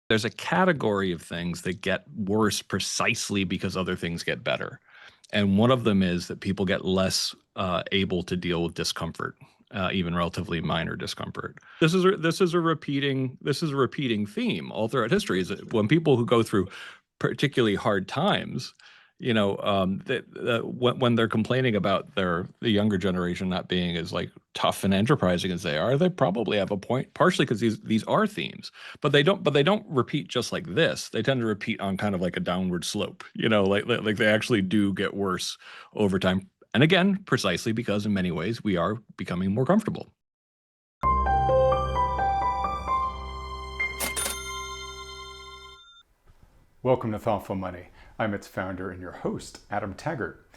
There's a category of things that get worse precisely because other things get better. And one of them is that people get less able to deal with discomfort, even relatively minor discomfort. This is a repeating theme all throughout history. Is that when people who go through particularly hard times, when they're complaining about the younger generation not being as like tough and enterprising as they are, they probably have a point. Partially because these are themes, but they don't repeat just like this. They tend to repeat on kind of like a downward slope. Like they actually do get worse over time. And again, precisely because in many ways we are becoming more comfortable. Welcome to Thoughtful Money. I'm its founder and your host, Adam Taggart.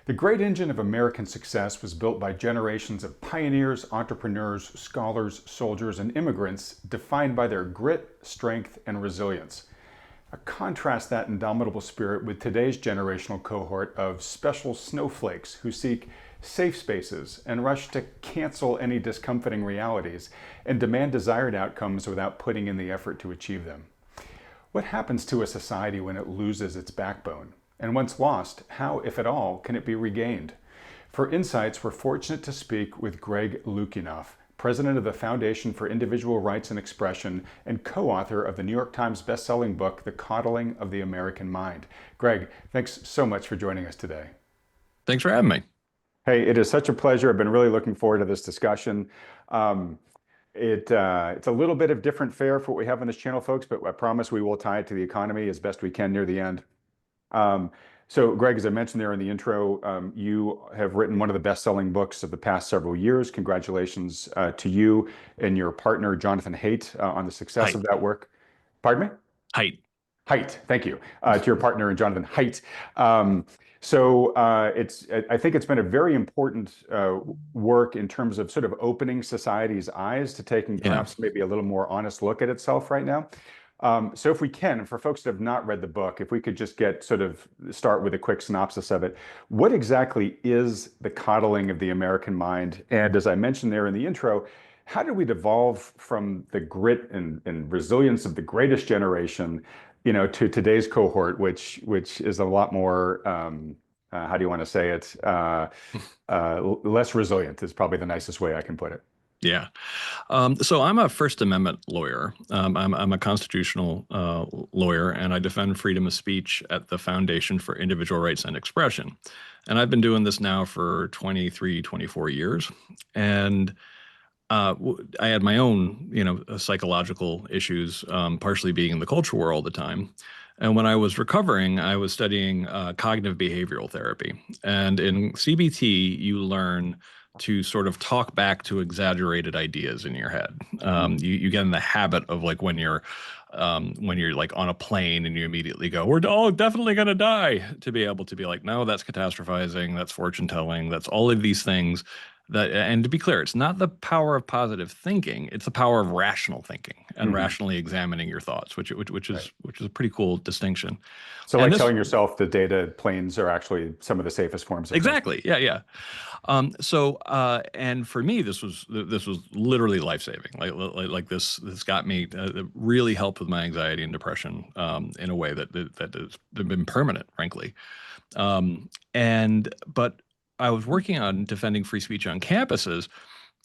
The great engine of American success was built by generations of pioneers, entrepreneurs, scholars, soldiers, and immigrants defined by their grit, strength, and resilience. Contrast that indomitable spirit with today's generational cohort of special snowflakes who seek safe spaces and rush to cancel any discomfiting realities and demand desired outcomes without putting in the effort to achieve them. What happens to a society when it loses its backbone? And once lost, how, if at all, can it be regained? For insights, we're fortunate to speak with Gregory Lukianoff, president of the Foundation for Individual Rights and Expression and co-author of the New York Times bestselling book, The Coddling of the American Mind. Greg, thanks so much for joining us today. Thanks for having me. Hey, it is such a pleasure. I've been really looking forward to this discussion. It's a little bit of different fare for what we have on this channel, folks, but I promise we will tie it to the economy as best we can near the end. So Greg, as I mentioned there in the intro, you have written one of the best-selling books of the past several years. Congratulations to you and your partner, Jonathan Haidt, on the success of that work. Pardon me? Haidt. Thank you. To your partner, Jonathan Haidt. I think it's been a very important work in terms of sort of opening society's eyes to taking perhaps maybe a little more honest look at itself right now. So if we can, for folks that have not read the book, if we could just start with a quick synopsis of it. What exactly is the coddling of the American mind? And as I mentioned there in the intro, how did we devolve from the grit and resilience of the greatest generation, to today's cohort, which is a lot more, how do you want to say it? Less resilient is probably the nicest way I can put it. Yeah. So I'm a First Amendment lawyer. I'm a constitutional lawyer, and I defend freedom of speech at the Foundation for Individual Rights and Expression. And I've been doing this now for 23, 24 years. And I had my own, psychological issues, partially being in the culture war all the time. And when I was recovering, I was studying cognitive behavioral therapy. And in CBT, you learn to sort of talk back to exaggerated ideas in your head. You get in the habit of like when you're like on a plane and you immediately go, we're all definitely going to die, to be able to be like, no, that's catastrophizing, that's fortune telling, that's all of these things. And to be clear, it's not the power of positive thinking; it's the power of rational thinking and rationally examining your thoughts, which is a pretty cool distinction. So, like telling yourself the data planes are actually some of the safest forms of exactly, thinking. Yeah. And for me, this was literally life saving. Like this got me really helped with my anxiety and depression in a way that has been permanent, frankly. But I was working on defending free speech on campuses,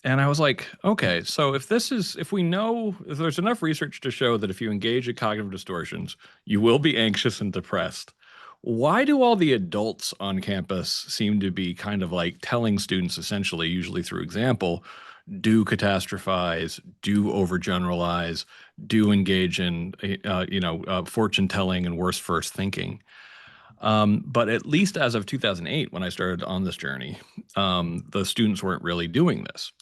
and I was like, okay, so if there's enough research to show that if you engage in cognitive distortions, you will be anxious and depressed, why do all the adults on campus seem to be kind of like telling students, essentially, usually through example, do catastrophize, do overgeneralize, do engage in, fortune telling and worse first thinking? But at least as of 2008, when I started on this journey, the students weren't really doing this.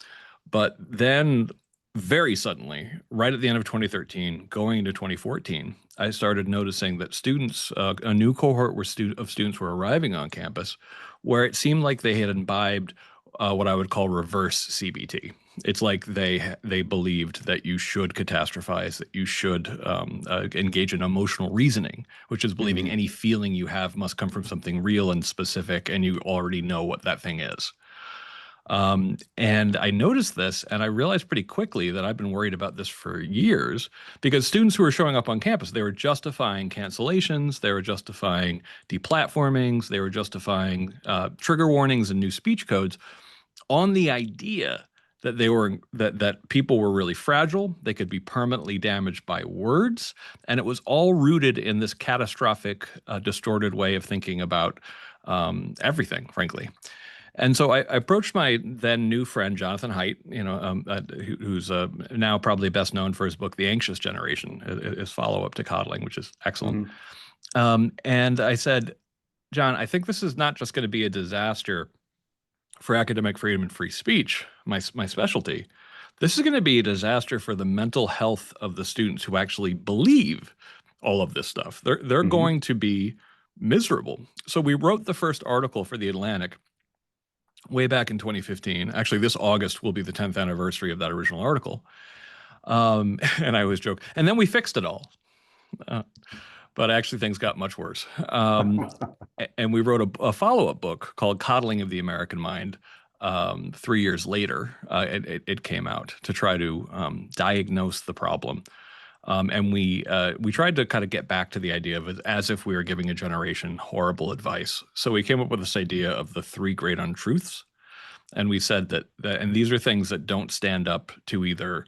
But then very suddenly, right at the end of 2013, going into 2014, I started noticing that students, a new cohort of students were arriving on campus where it seemed like they had imbibed what I would call reverse CBT. It's like they believed that you should catastrophize, that you should engage in emotional reasoning, which is believing any feeling you have must come from something real and specific, and you already know what that thing is. And I noticed this, and I realized pretty quickly that I've been worried about this for years because students who were showing up on campus, they were justifying cancellations, they were justifying deplatformings, they were justifying trigger warnings and new speech codes on the idea that that people were really fragile, they could be permanently damaged by words, and it was all rooted in this catastrophic, distorted way of thinking about everything, frankly. And so I approached my then new friend Jonathan Haidt, who's now probably best known for his book *The Anxious Generation*, his follow-up to *Coddling*, which is excellent. And I said, John, I think this is not just going to be a disaster for academic freedom and free speech, my specialty. This is going to be a disaster for the mental health of the students who actually believe all of this stuff. They're going to be miserable. So we wrote the first article for The Atlantic way back in 2015. Actually, this August will be the 10th anniversary of that original article. And I always joke. And then we fixed it all. But actually, things got much worse. And we wrote a follow-up book called *Coddling of the American Mind*. 3 years later, it came out to try to diagnose the problem. And we tried to kind of get back to the idea of it as if we were giving a generation horrible advice. So we came up with this idea of the 3 great untruths. And we said that and these are things that don't stand up to either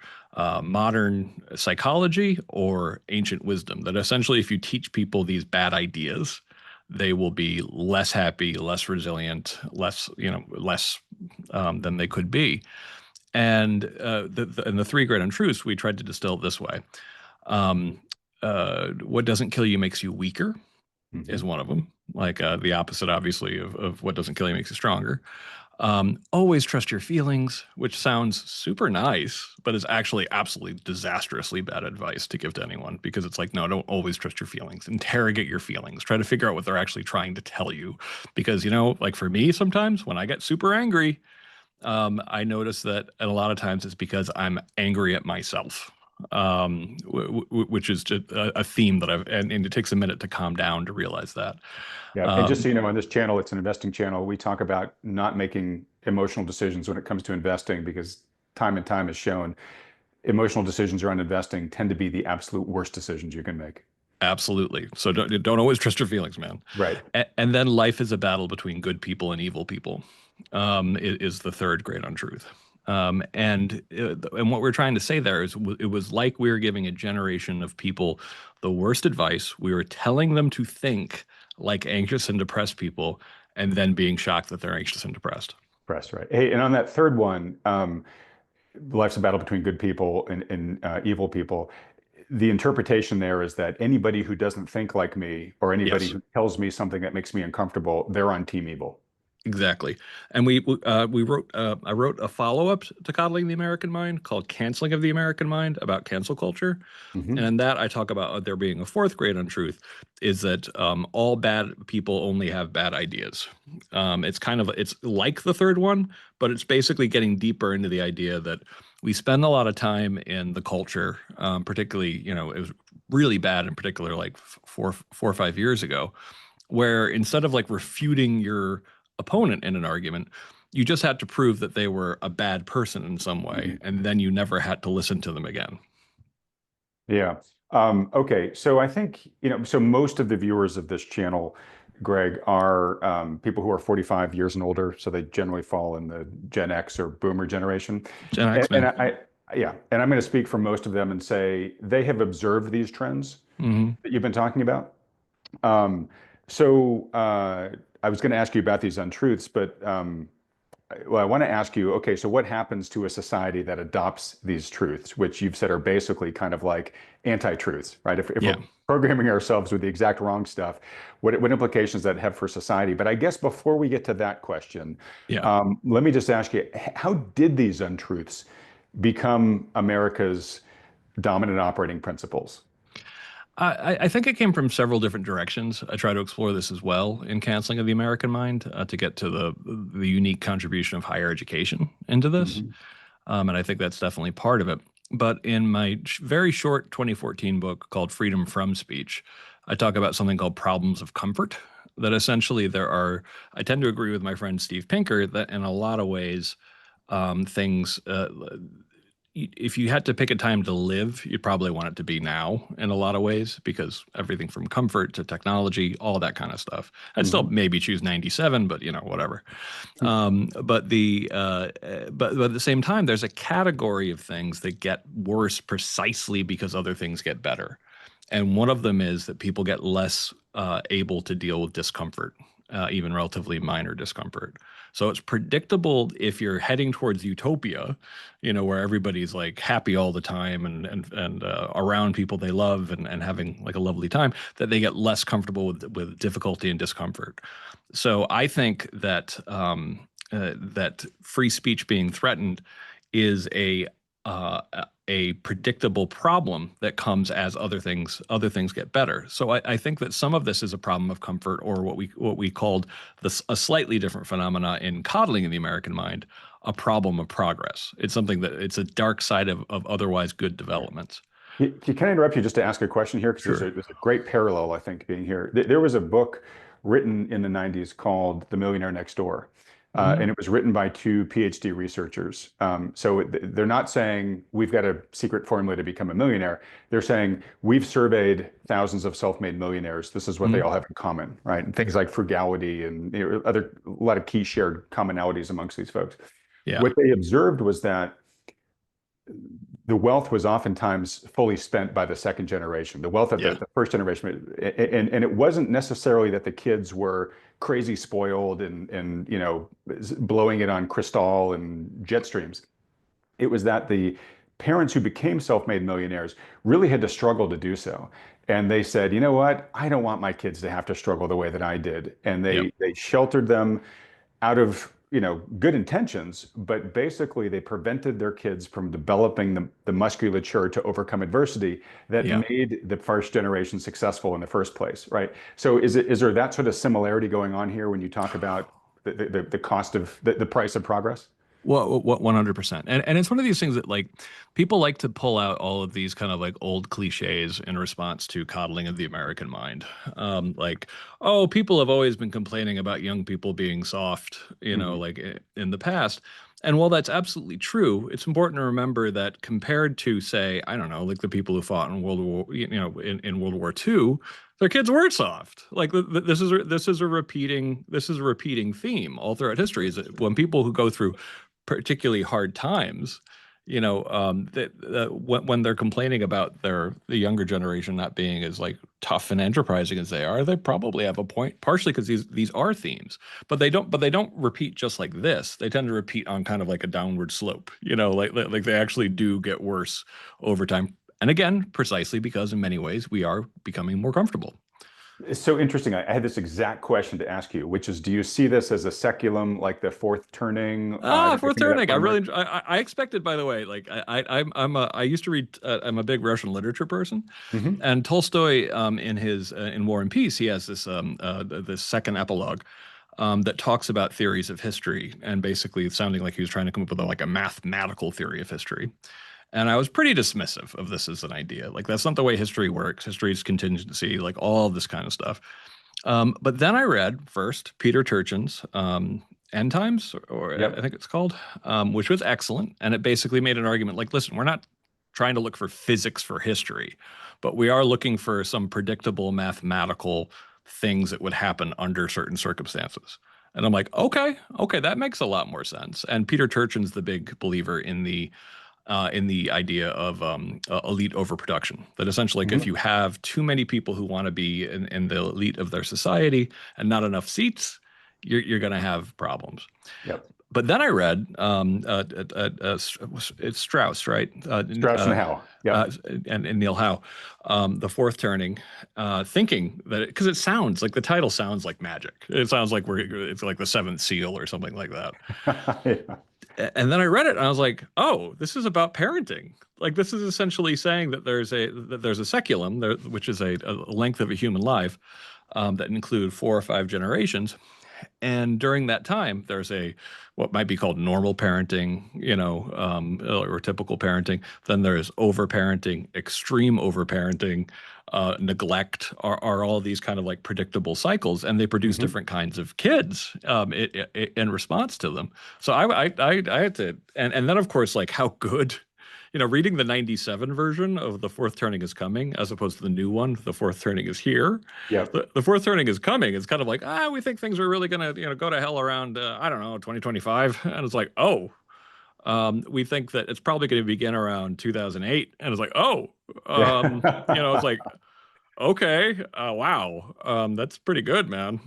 modern psychology or ancient wisdom, that essentially if you teach people these bad ideas, they will be less happy, less resilient, less than they could be. And the 3 great untruths, we tried to distill it this way. What doesn't kill you makes you weaker is one of them. Like the opposite, obviously, of what doesn't kill you makes you stronger. Always trust your feelings, which sounds super nice, but is actually absolutely disastrously bad advice to give to anyone, because it's like, no, don't always trust your feelings. Interrogate your feelings. Try to figure out what they're actually trying to tell you. Because, like for me, sometimes when I get super angry, I notice that a lot of times it's because I'm angry at myself. Which is just a theme that and it takes a minute to calm down to realize that. Yeah, and just so you know, on this channel, it's an investing channel. We talk about not making emotional decisions when it comes to investing, because time and time has shown emotional decisions around investing tend to be the absolute worst decisions you can make. Absolutely. So don't always trust your feelings, man. Right. And then life is a battle between good people and evil people. Is the 3rd great untruth. And what we're trying to say there is it was like we were giving a generation of people the worst advice. We were telling them to think like anxious and depressed people, and then being shocked that they're anxious and depressed. Depressed, right. Hey, and on that third one, life's a battle between good people and evil people. The interpretation there is that anybody who doesn't think like me, or anybody who tells me something that makes me uncomfortable, they're on team evil. Exactly. And we wrote I wrote a follow-up to *Coddling the American Mind* called *Canceling of the American Mind*, about cancel culture. And in that I talk about there being a 4th great untruth, is that all bad people only have bad ideas. It's like the 3rd one, but it's basically getting deeper into the idea that we spend a lot of time in the culture, particularly, it was really bad in particular like 4 or 5 years ago, where instead of like refuting your opponent in an argument, you just had to prove that they were a bad person in some way, and then you never had to listen to them again. Yeah. Okay. So I think, so most of the viewers of this channel, Greg, are people who are 45 years and older. So they generally fall in the Gen X or Boomer generation. Gen X, and and I'm going to speak for most of them and say they have observed these trends that you've been talking about. I was going to ask you about these untruths, but I want to ask you, okay, so what happens to a society that adopts these truths, which you've said are basically kind of like anti-truths, right? If we're programming ourselves with the exact wrong stuff, what implications does that have for society? But I guess before we get to that question, let me just ask you, how did these untruths become America's dominant operating principles? I think it came from several different directions. I try to explore this as well in *Canceling of the American Mind* to get to the unique contribution of higher education into this. And I think that's definitely part of it. But in my very short 2014 book called *Freedom from Speech*, I talk about something called problems of comfort. That essentially I tend to agree with my friend Steve Pinker that in a lot of ways, things, if you had to pick a time to live, you'd probably want it to be now in a lot of ways, because everything from comfort to technology, all that kind of stuff. I'd still maybe choose 97, but whatever. But at the same time, there's a category of things that get worse precisely because other things get better. And one of them is that people get less able to deal with discomfort, even relatively minor discomfort. So it's predictable if you're heading towards utopia, where everybody's like happy all the time and around people they love and having like a lovely time, that they get less comfortable with difficulty and discomfort. So I think that that free speech being threatened is a predictable problem that comes as other things get better. So I think that some of this is a problem of comfort, or what we called a slightly different phenomena in Coddling in the American mind, a problem of progress. It's something that it's a dark side of otherwise good developments. Can I interrupt you just to ask a question here? Because Sure. there's a great parallel, I think, being here. There was a book written in the 90s called The Millionaire Next Door. And it was written by two PhD researchers. So they're not saying we've got a secret formula to become a millionaire. They're saying we've surveyed thousands of self-made millionaires. This is what they all have in common, right? And things like frugality and a lot of key shared commonalities amongst these folks. Yeah. What they observed was that the wealth was oftentimes fully spent by the second generation, the wealth of the first generation. And it wasn't necessarily that the kids were crazy spoiled and blowing it on Cristal and jet streams. It was that the parents who became self-made millionaires really had to struggle to do so. And they said, you know what? I don't want my kids to have to struggle the way that I did. And they sheltered them out of good intentions, but basically they prevented their kids from developing the musculature to overcome adversity that made the first generation successful in the first place, right? So is there that sort of similarity going on here when you talk about the cost of the price of progress? Well, what 100%. And it's one of these things that like people like to pull out all of these kind of like old cliches in response to coddling of the American mind. Like, oh, people have always been complaining about young people being soft, like in the past. And while that's absolutely true, it's important to remember that compared to, say, I don't know, like the people who fought in World War, in World War II, their kids weren't soft. Like this is a repeating theme all throughout history. Is that when people who go through particularly hard times, when they're complaining about the younger generation not being as like tough and enterprising as they are, they probably have a point. Partially because these are themes, but they don't repeat just like this. They tend to repeat on kind of like a downward slope. Like they actually do get worse over time. And again, precisely because in many ways we are becoming more comfortable. It's so interesting. I had this exact question to ask you, which is, do you see this as a seculum, like the fourth turning? Fourth turning. I expected, by the way, like I used to read, I'm a big Russian literature person, and Tolstoy, in War and Peace, he has this second epilogue, that talks about theories of history, and basically sounding like he was trying to come up with a mathematical theory of history. And I was pretty dismissive of this as an idea. Like, that's not the way history works. History is contingency, like all of this kind of stuff. But then I read first Peter Turchin's End Times, or I think it's called, which was excellent. And it basically made an argument like, listen, we're not trying to look for physics for history, but we are looking for some predictable mathematical things that would happen under certain circumstances. And I'm like, okay, that makes a lot more sense. And Peter Turchin's the big believer in the idea of elite overproduction. That essentially, like, if you have too many people who want to be in the elite of their society and not enough seats, you're going to have problems. Yep. But then I read it's Strauss, right? Strauss and Howe. Yeah. And Neil Howe, The Fourth Turning, thinking that because it sounds like the title sounds like magic. It sounds like it's like the Seventh Seal or something like that. Yeah. And then I read it and I was like, oh, this is about parenting. Like, this is essentially saying that there's a seculum, which is a length of a human life, that include 4 or 5 generations. And during that time, there's what might be called normal parenting, or typical parenting. Then there's overparenting, extreme overparenting, neglect are all these kind of like predictable cycles, and they produce Hmm. different kinds of kids in response to them. So I had to, and then of course like how good. Reading the 97 version of The Fourth Turning is Coming, as opposed to the new one, The Fourth Turning is Here. Yep. The Fourth Turning is Coming. It's kind of like, we think things are really going to, go to hell around, I don't know, 2025. And it's like, we think that it's probably going to begin around 2008. And it's like, it's Yeah. like, okay, wow. That's pretty good, man.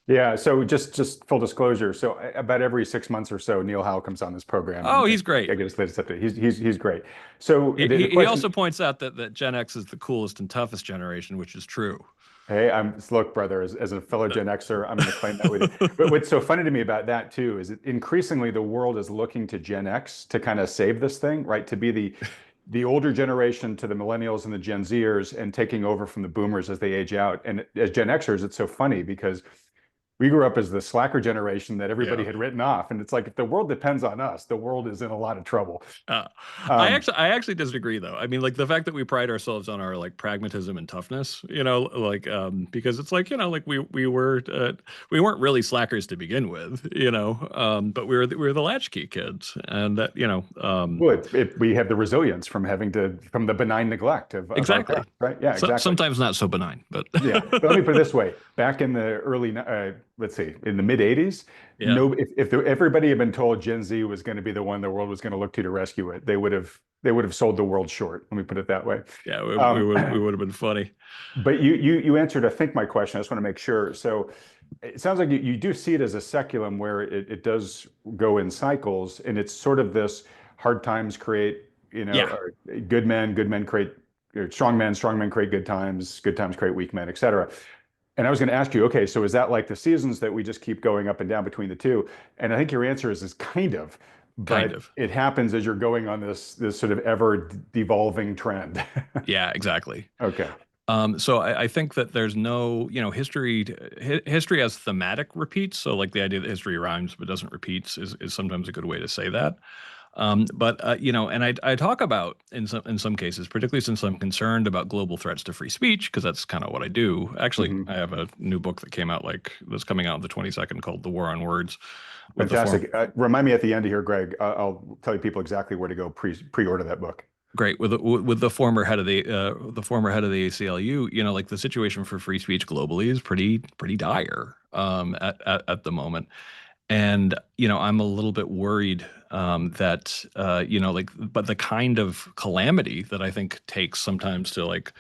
Yeah, so just full disclosure. So about every 6 months or so, Neil Howe comes on this program, Oh, and he's I great. get his latest update. He's great. So the He question, also points out that Gen X is the coolest and toughest generation, which is true. hey, look, brother, as a fellow Gen Xer, I'm going to claim that with you. But what's so funny to me about that too is that increasingly the world is looking to Gen X to kind of save this thing, right? To be the older generation to the millennials and the Gen Zers and taking over from the boomers as they age out. And as Gen Xers, it's so funny because we grew up as the slacker generation that everybody Yeah. had written off. And it's like, if the world depends on us, the world is in a lot of trouble. Uh, Um, I actually disagree though. I mean, like the fact that we pride ourselves on our like pragmatism and toughness, because it's like, like we weren't really slackers to begin with, but we were the latchkey kids, and that, well, we have the resilience from the benign neglect of our exactly. past, right? Yeah, So exactly. sometimes not so benign, but Yeah, but let me put it this way: back in the let's see, in the mid '80s, yeah, no, if everybody had been told Gen Z was going to be the one the world was going to look to rescue it, they would have sold the world short. Let me put it that way. yeah, Um, we would have been funny. but you answered, I think, my question. I just want to make sure. So it sounds like you do see it as a seculum where it does go in cycles, and it's sort of this hard times create, Yeah, good men create strong men create good times create weak men, et cetera. And I was going to ask you, okay, so is that like the seasons that we just keep going up and down between the two? And I think your answer is kind of, kind but of. it happens as you're going on this sort of ever devolving trend. Yeah, exactly. Okay. So I think that there's no, history has thematic repeats. So like the idea that history rhymes but doesn't repeats is sometimes a good way to say that. But and I talk about in some cases, particularly since I'm concerned about global threats to free speech, because that's kind of what I do. Actually, Hmm. I have a new book that's coming out on the 22nd called The War on Words, with the form Fantastic. Remind me at the end of here, Greg. I'll tell you people exactly where to go pre-order that book. great with the former head of the ACLU. Like the situation for free speech globally is pretty dire at the moment. And I'm a little bit worried that but the kind of calamity that I think takes sometimes to like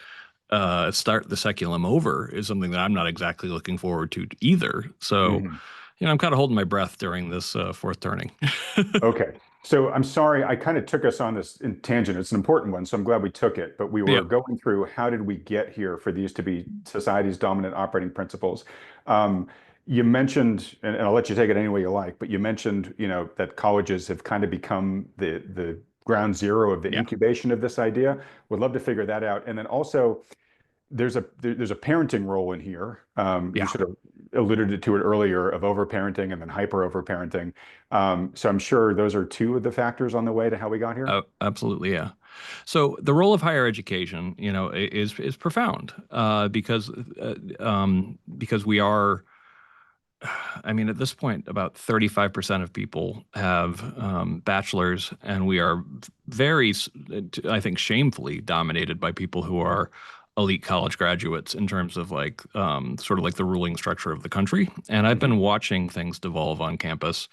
start the seculum over is something that I'm not exactly looking forward to either. So Mhm. I'm kind of holding my breath during this fourth turning. Okay. So I'm sorry, I kind of took us on this tangent. It's an important one, so I'm glad we took it. But we Yeah, were going through how did we get here for these to be society's dominant operating principles. Um, you mentioned, and I'll let you take it any way you like, but you mentioned, that colleges have kind of become the ground zero of the yeah, incubation of this idea. Would love to figure that out. And then also, there's a parenting role in here. You yeah. sort of alluded to it earlier of overparenting and then hyper overparenting. So I'm sure those are two of the factors on the way to how we got here. Absolutely, yeah. So the role of higher education, is profound because we are. I mean, at this point, about 35% of people have bachelors, and we are I think, shamefully dominated by people who are elite college graduates in terms of like sort of like the ruling structure of the country. And I've Mhm. been watching things devolve on campus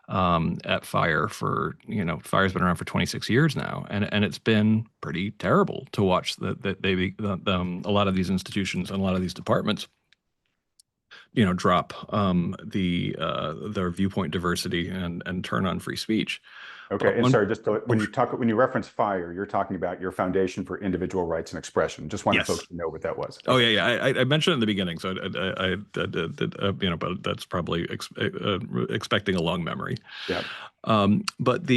at Fire Fire's been around for 26 years now, and it's been pretty terrible to watch a lot of these institutions and a lot of these departments drop their viewpoint diversity and turn on free speech. Okay, But and one sorry, oh, when you reference FIRE, you're talking about your Foundation for Individual Rights and Expression. Just wanted folks yes. to know what that was. Oh Okay. yeah, yeah. I mentioned it in the beginning, so but that's probably expecting a long memory. Yeah. But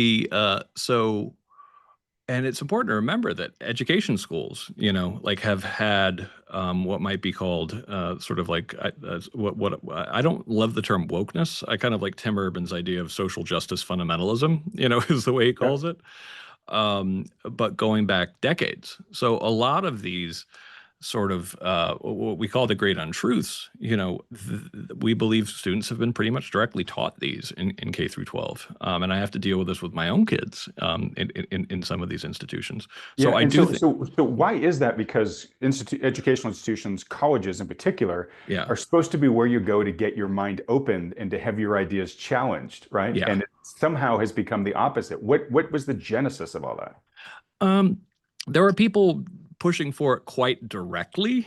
and it's important to remember that education schools, like have had what might be called sort of like what I don't love the term wokeness. I kind of like Tim Urban's idea of social justice fundamentalism, is the way he calls Yep. it. But going back decades. So a lot of these sort of what we call the great untruths, we believe students have been pretty much directly taught these in K through 12. And I have to deal with this with my own kids in some of these institutions. Yeah, So I and do so think, so why is that? Because educational institutions, colleges in particular, yeah, are supposed to be where you go to get your mind opened and to have your ideas challenged, right? yeah. And it somehow has become the opposite. What was the genesis of all that? Um, there were people pushing for it quite directly,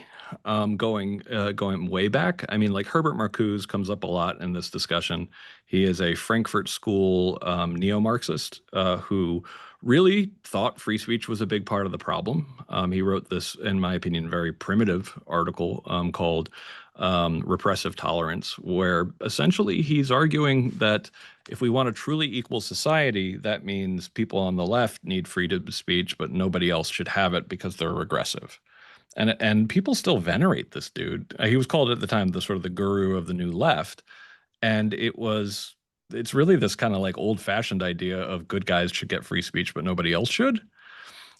going way back. I mean, like Herbert Marcuse comes up a lot in this discussion. He is a Frankfurt School neo-Marxist who really thought free speech was a big part of the problem. He wrote this, in my opinion, very primitive article called Repressive Tolerance, where essentially he's arguing that if we want a truly equal society, that means people on the left need freedom of speech, but nobody else should have it because they're regressive. And people still venerate this dude. He was called at the time the sort of the guru of the new left, and it's really this kind of like old-fashioned idea of good guys should get free speech, but nobody else should.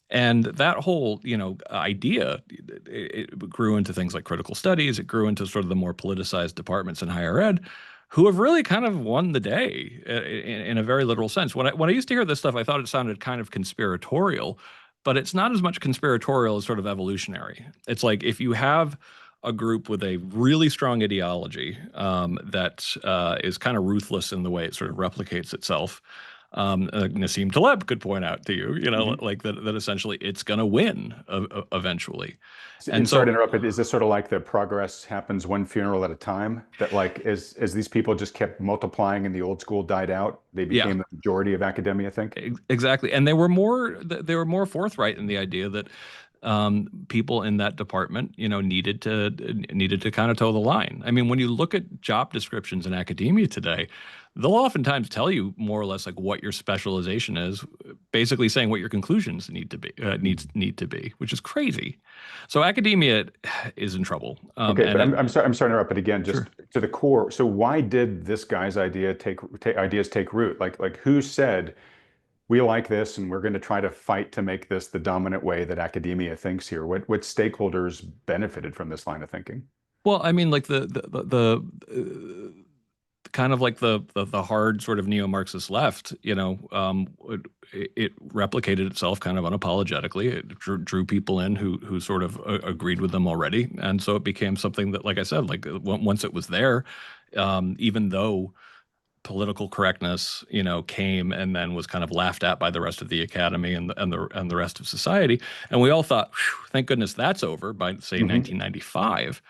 And that whole, idea, it grew into things like critical studies. It grew into sort of the more politicized departments in higher ed, who have really kind of won the day in a very literal sense. When I used to hear this stuff, I thought it sounded kind of conspiratorial, but it's not as much conspiratorial as sort of evolutionary. It's like if you have a group with a really strong ideology that is kind of ruthless in the way it sort of replicates itself, Nassim Taleb could point out to you, Mhm. like that essentially it's going to win eventually. And And sorry to so, interrupt, but is this sort of like the progress happens one funeral at a time? That like as these people just kept multiplying and the old school died out, they yeah, became the majority of academia, I think? exactly. And they were more forthright in the idea that people in that department, needed to kind of toe the line. I mean, when you look at job descriptions in academia today, they'll oftentimes tell you more or less like what your specialization is, basically saying what your conclusions need to be, which is crazy. So academia is in trouble, Okay, and but it I'm sorry to interrupt, but again, just sure. to the core. So why did this guy's ideas take root? Like who said we like this and we're going to try to fight to make this the dominant way that academia thinks here? What stakeholders benefited from this line of thinking? Well, I mean, like the kind of like the hard sort of neo-Marxist left, it replicated itself kind of unapologetically. It drew people in who sort of agreed with them already, and so it became something that, like I said, like once it was there, even though political correctness, came and then was kind of laughed at by the rest of the academy and the rest of society, and we all thought, thank goodness that's over by say Hmm. 1995.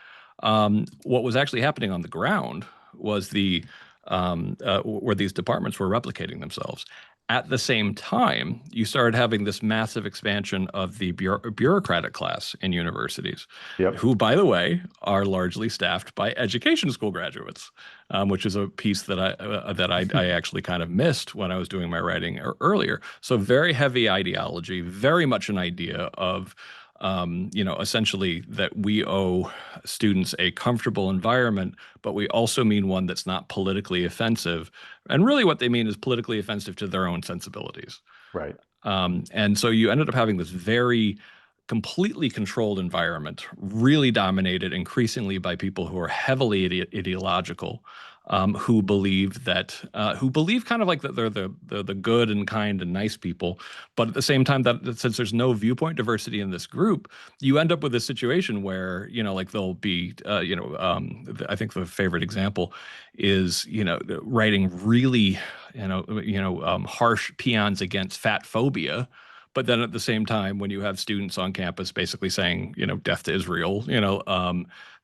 What was actually happening on the ground was where these departments were replicating themselves. At the same time, you started having this massive expansion of the bureaucratic class in universities, Yep. who, by the way, are largely staffed by education school graduates, which is a piece that I actually kind of missed when I was doing my writing earlier. So very heavy ideology, very much an idea of essentially that we owe students a comfortable environment, but we also mean one that's not politically offensive. And really, what they mean is politically offensive to their own sensibilities. Right. And so you ended up having this very completely controlled environment, really dominated increasingly by people who are heavily ideological, who believe kind of like that they're the good and kind and nice people, but at the same time that since there's no viewpoint diversity in this group, you end up with a situation where like there'll be I think the favorite example is writing really harsh peons against fat phobia. But then at the same time, when you have students on campus basically saying, death to Israel,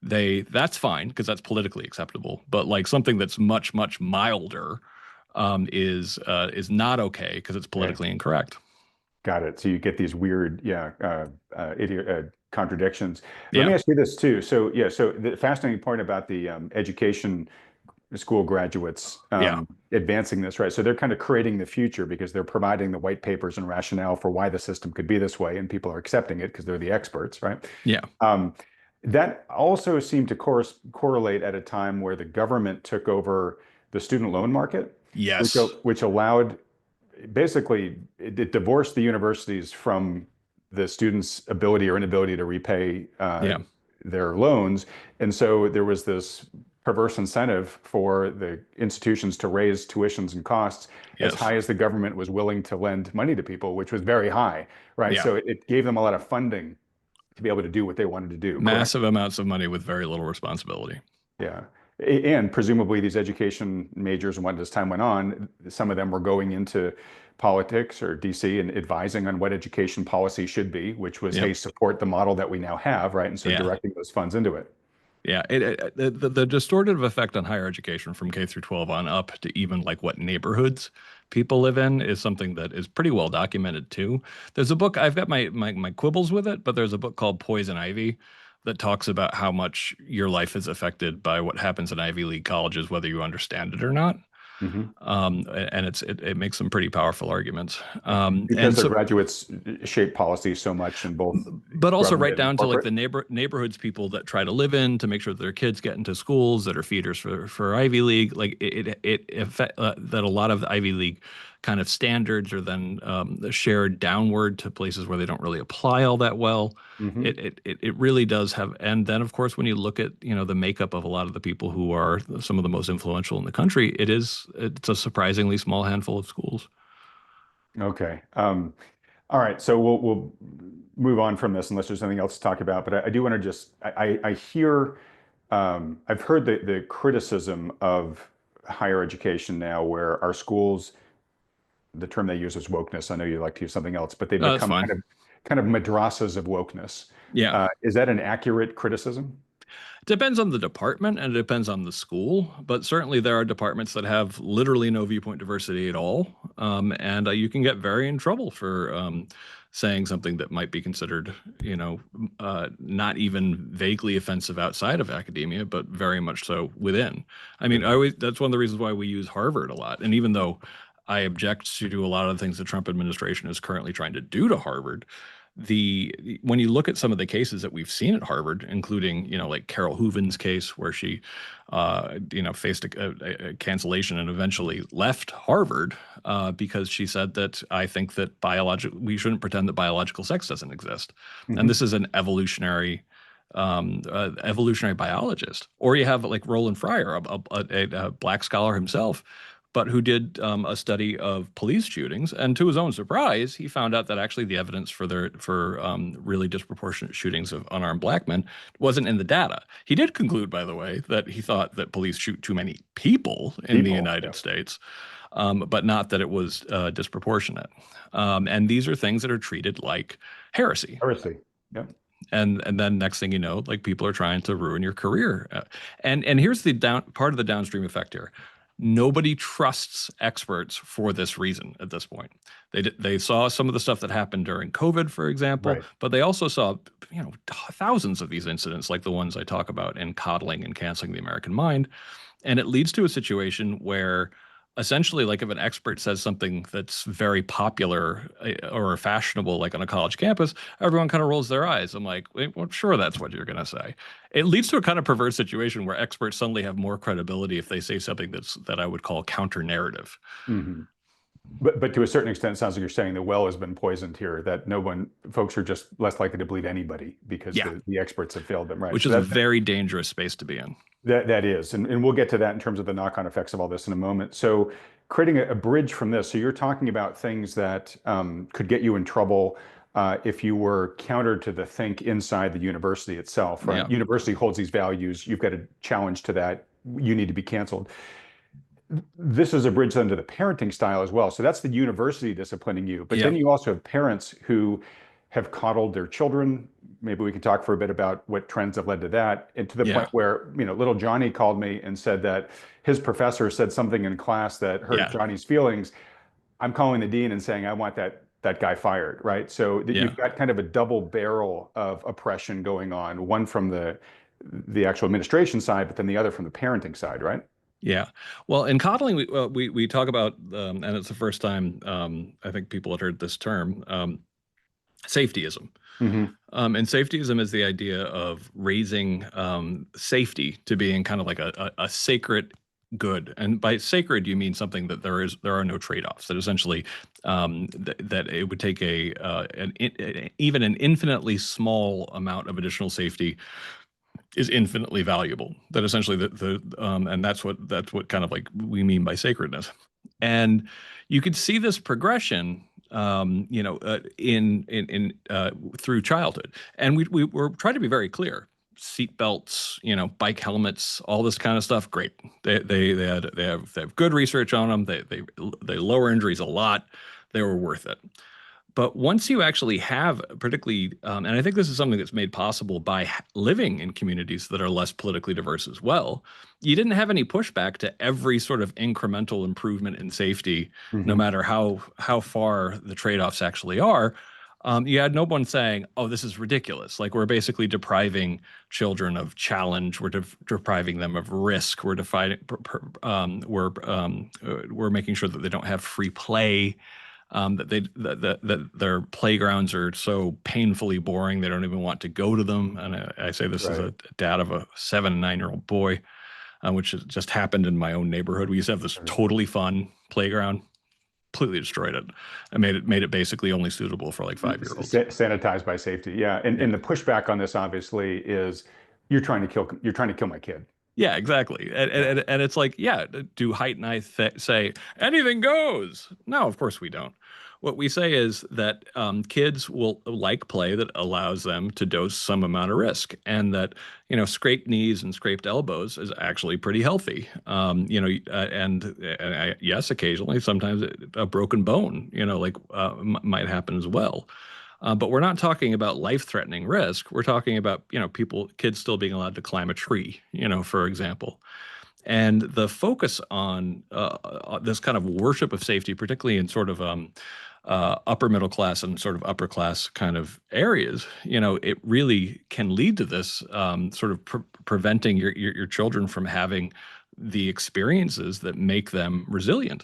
that's fine because that's politically acceptable. But like something that's much, much milder is not okay because it's Yeah. politically incorrect. Got it. So you get these weird, contradictions. Let me Yeah. ask you this too. So yeah, so the fascinating point about the education school graduates Yeah. advancing this, right? So they're kind of creating the future because they're providing the white papers and rationale for why the system could be this way, and people are accepting it because they're the experts, right? Yeah. Um, That also seemed to correlate at a time where the government took over the student loan market, Yes. which allowed basically it divorced the universities from the students' ability or inability to repay Yeah. their loans. And so there was this perverse incentive for the institutions to raise tuitions and costs as Yes. high as the government was willing to lend money to people, which was very high, right? Yeah. So it gave them a lot of funding to be able to do what they wanted to do, correct? Massive amounts of money with very little responsibility. Yeah. And presumably these education majors, and as time went on, some of them were going into politics or DC and advising on what education policy should be, which was, Yep. hey, support the model that we now have, right? And so Yeah. directing those funds into it. Yeah, the distortive effect on higher education from K through 12 on up to even like what neighborhoods people live in is something that is pretty well documented too. There's a book, I've got my quibbles with it, but there's a book called Poison Ivy that talks about how much your life is affected by what happens in Ivy League colleges, whether you understand it or not. Hmm. And it makes some pretty powerful arguments. Because And their so graduates shape policy so much in both but also right government and down to like corporate. the neighborhoods people that try to live in to make sure that their kids get into schools that are feeders for Ivy League. Like that a lot of the Ivy League kind of standards are then shared downward to places where they don't really apply all that well. Hmm. It really does have. And then of course when you look at the makeup of a lot of the people who are some of the most influential in the country, it's a surprisingly small handful of schools. Okay. All right. So we'll move on from this unless there's anything else to talk about. But I do want to just I hear I've heard the criticism of higher education now, where our schools, the term they use is wokeness. I know you like to use something else, but they've No, that's become fine. kind of madrasas of wokeness. Yeah. Is that an accurate criticism? Depends on the department and it depends on the school, but certainly there are departments that have literally no viewpoint diversity at all. And you can get very in trouble for saying something that might be considered, not even vaguely offensive outside of academia, but very much so within. I mean, that's one of the reasons why we use Harvard a lot. And even though I object to do a lot of the things the Trump administration is currently trying to do to Harvard, when you look at some of the cases that we've seen at Harvard, including like Carol Hooven's case where she faced a cancellation and eventually left Harvard because she said that I think that we shouldn't pretend that biological sex doesn't exist, and Hmm. this is an evolutionary biologist. Or you have like Roland Fryer, a black scholar himself, but who did a study of police shootings, and to his own surprise, he found out that actually the evidence for really disproportionate shootings of unarmed black men wasn't in the data. He did conclude, by the way, that he thought that police shoot too many people in the People, yeah. United States, but not that it was disproportionate. And these are things that are treated like heresy. Heresy. Yep. And then next thing you know, like people are trying to ruin your career. And here's the part of the downstream effect here. Nobody trusts experts for this reason at this point. They saw some of the stuff that happened during COVID, for example, Right. but they also saw thousands of these incidents like the ones I talk about in Coddling and Canceling the American Mind. And it leads to a situation where essentially, like if an expert says something that's very popular or fashionable, like on a college campus, everyone kind of rolls their eyes. I'm like, well, sure, that's what you're going to say. It leads to a kind of perverse situation where experts suddenly have more credibility if they say something that I would call counter narrative. Hmm. But to a certain extent, it sounds like you're saying the well has been poisoned here, that folks are just less likely to believe anybody because Yeah, the experts have failed them, right? which So is a very dangerous space to be in. that is, and we'll get to that in terms of the knock-on effects of all this in a moment. So creating a bridge from this, so you're talking about things that could get you in trouble if you were counter to the think inside the university itself, right? Yeah, University holds these values, you've got a challenge to that, you need to be canceled. This is a bridge then to the parenting style as well. So that's the university disciplining you. But yeah, then you also have parents who have coddled their children. Maybe we can talk for a bit about what trends have led to that. And to the yeah, point where, little Johnny called me and said that his professor said something in class that hurt yeah, Johnny's feelings. I'm calling the dean and saying, I want that guy fired, right? So that yeah. you've got kind of a double barrel of oppression going on, one from the actual administration side, but then the other from the parenting side, right? Yeah. Well, in coddling, we talk about, and it's the first time I think people had heard this term. Safetyism. Hmm. And safetyism is the idea of raising safety to being kind of like a sacred good. And by sacred, you mean something that there are no trade-offs. That essentially that it would take even an infinitely small amount of additional safety is infinitely valuable. That essentially and that's what kind of like we mean by sacredness. And you could see this progression, in through childhood. And we were trying to be very clear. Seat belts, bike helmets, all this kind of stuff. Great. They have good research on them. They lower injuries a lot. They were worth it. But once you actually have, particularly, and I think this is something that's made possible by living in communities that are less politically diverse as well, you didn't have any pushback to every sort of incremental improvement in safety, no Hmm. matter how far the trade-offs actually are. You had no one saying, "Oh, this is ridiculous." Like we're basically depriving children of challenge. We're depriving them of risk. We're making sure that they don't have free play, that their playgrounds are so painfully boring they don't even want to go to them. And I say this as Right. a dad of a 7 and 9-year-old boy, which has just happened in my own neighborhood. We used to have this totally fun playground, completely destroyed it. I made it basically only suitable for like 5-year-olds. Sanitized by safety. Yeah. Yeah. And the pushback on this obviously is you're trying to kill my kid. Yeah, exactly. Yeah. And it's like, yeah, do Height and I say anything goes? No, of course we don't. What we say is that kids will like play that allows them to dose some amount of risk, and that scraped knees and scraped elbows is actually pretty healthy. Yes, occasionally, sometimes a broken bone, might happen as well. But we're not talking about life-threatening risk. We're talking about, kids still being allowed to climb a tree, for example. And the focus on this kind of worship of safety, particularly in sort of upper middle class and sort of upper class kind of areas, it really can lead to this sort of preventing your children from having the experiences that make them resilient.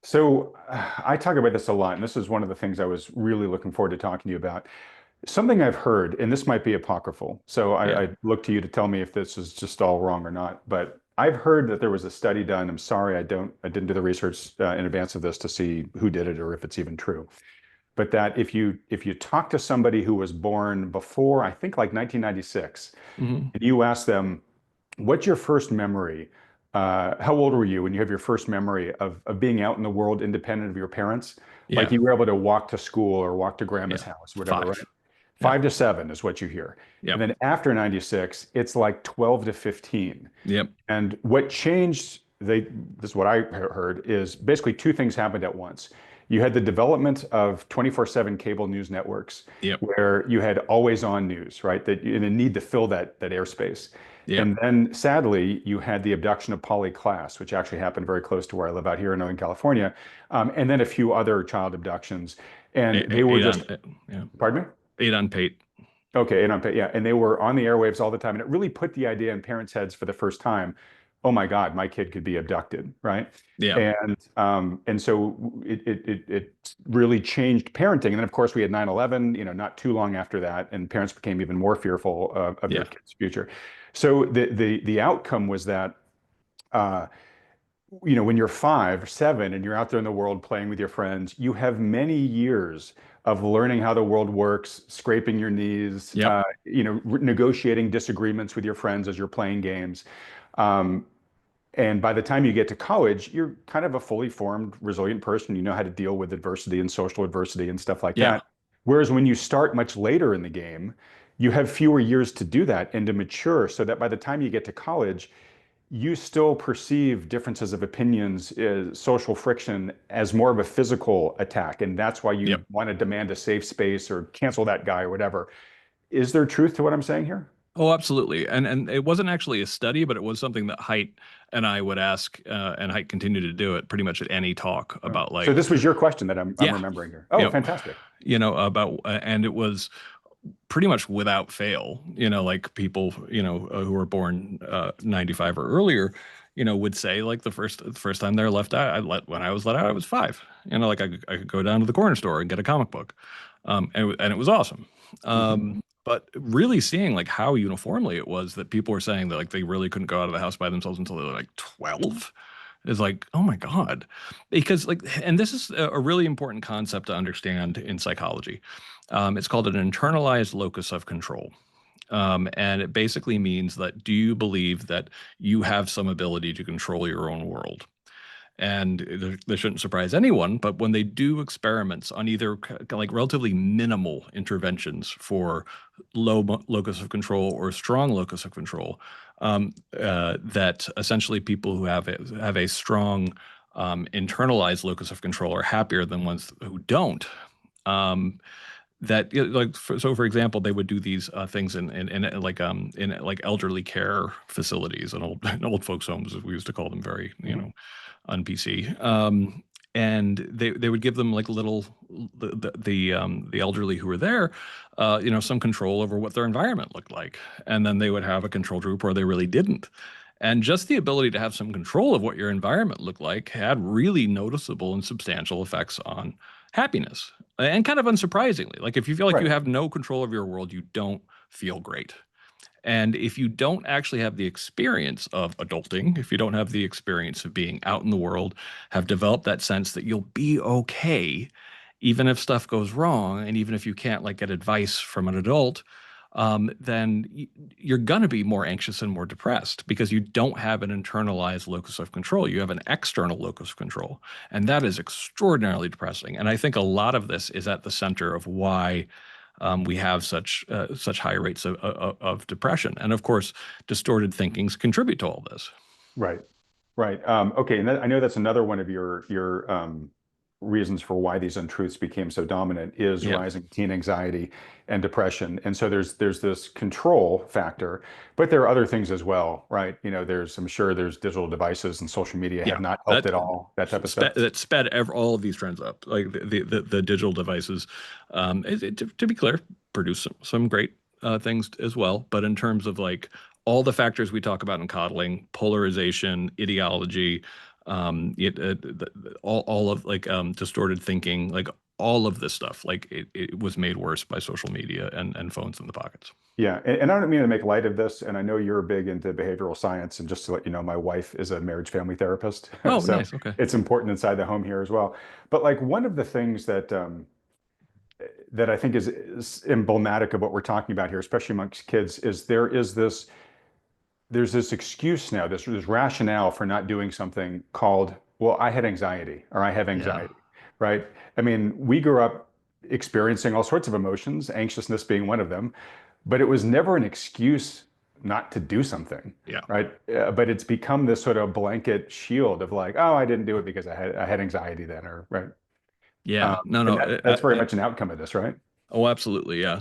So I talk about this a lot, and this is one of the things I was really looking forward to talking to you about. Something I've heard, and this might be apocryphal, so Yeah. I look to you to tell me if this is just all wrong or not. But I've heard that there was a study done. I'm sorry, I didn't do the research in advance of this to see who did it or if it's even true. But that if you talk to somebody who was born before, I think like 1996, Hmm. and you ask them, what's your first memory? How old were you when you have your first memory of being out in the world independent of your parents? Like Yeah. you were able to walk to school or walk to grandma's Yeah. house, whatever, right? 5. Yeah. 5 to 7 is what you hear. And Yep. then after 96, it's like 12 to 15. Yep. And what changed, this is what I heard, is basically two things happened at once. You had the development of 24/7 cable news networks Yep. where you had always on news, right? That you need to fill that airspace. Yep. And then sadly, you had the abduction of Polly Klaas, which actually happened very close to where I live out here in Northern California. And then a few other child abductions. And they were Eight just, on, yeah. pardon me? 8 on 8. Okay, yeah, and they were on the airwaves all the time, and it really put the idea in parents' heads for the first time. Oh my God, my kid could be abducted, right? Yeah. And so it really changed parenting. And then of course we had 9/11, not too long after that, and parents became even more fearful of their Yeah. kids' future. So the outcome was that uh, when you're 5, 7, and you're out there in the world playing with your friends, you have many years of learning how the world works, scraping your knees, Yep. negotiating disagreements with your friends as you're playing games. Um, and by the time you get to college, you're kind of a fully formed, resilient person. You know how to deal with adversity and social adversity and stuff like Yeah. that. Whereas when you start much later in the game, you have fewer years to do that and to mature so that by the time you get to college, you still perceive differences of opinions, social friction as more of a physical attack. And that's why you Yep. want to demand a safe space or cancel that guy or whatever. Is there truth to what I'm saying here? Oh, absolutely. And it wasn't actually a study, but it was something that Height and I would ask, and Height continued to do it pretty much at any talk Oh. about So like, this was your question that I'm yeah, remembering here. Oh, yep, fantastic. about, and it was pretty much without fail, like people, who were born 95 or earlier, would say like the first time they're left out, when I was let out, I was 5, You know, like I could go down to the corner store and get a comic book, and it was awesome. Mhm. But really seeing like how uniformly it was that people were saying that like they really couldn't go out of the house by themselves until they were like 12 is like, oh my God. Because like, and this is a really important concept to understand in psychology. It's called an internalized locus of control. And it basically means that do you believe that you have some ability to control your own world? And this shouldn't surprise anyone, but when they do experiments on either like relatively minimal interventions for locus of control or strong locus of control, that essentially people who have a strong internalized locus of control are happier than ones who don't. Um, that like for example, they would do these things in like elderly care facilities and old folks homes, as we used to call them, very Mhm. on PC. And they would give them like little the elderly who were there, some control over what their environment looked like, and then they would have a control group where they really didn't. And just the ability to have some control of what your environment looked like had really noticeable and substantial effects on happiness. And kind of unsurprisingly, like if you feel like you Right. have no control of your world, you don't feel great. And if you don't actually have the experience of adulting, if you don't have the experience of being out in the world, have developed that sense that you'll be okay, even if stuff goes wrong, and even if you can't like get advice from an adult, then you're going to be more anxious and more depressed because you don't have an internalized locus of control. You have an external locus of control. And that is extraordinarily depressing. And I think a lot of this is at the center of why we have such high rates of depression. And of course, distorted thinkings contribute to all this. Right. Right. Okay. And I know that's another one of your reasons for why these untruths became so dominant is Yeah. rising teen anxiety and depression. And so there's this control factor, but there are other things as well, right? I'm sure there's digital devices and social media have Yeah, not helped that at all, that type of stuff. that sped all of these trends up. Like the digital devices, to be clear, produce some great things as well. But in terms of like all the factors we talk about in coddling, polarization, ideology, all of like distorted thinking, like all of this stuff, like it was made worse by social media and phones in the pockets. Yeah, and I don't mean to make light of this, and I know you're big into behavioral science, and just to let you know, my wife is a marriage family therapist, Oh, so nice. Okay. it's important inside the home here as well. But like one of the things that I think is emblematic of what we're talking about here, especially amongst kids, is there's this excuse now, this rationale for not doing something called, well, I had anxiety or I have Yeah. anxiety, right? I mean, we grew up experiencing all sorts of emotions, anxiousness being one of them, but it was never an excuse not to do something, Yeah. right? But it's become this sort of blanket shield of like, oh, I didn't do it because I had anxiety then, or right. Yeah. No, And no. that's very much an outcome of this, right? Oh, absolutely, yeah,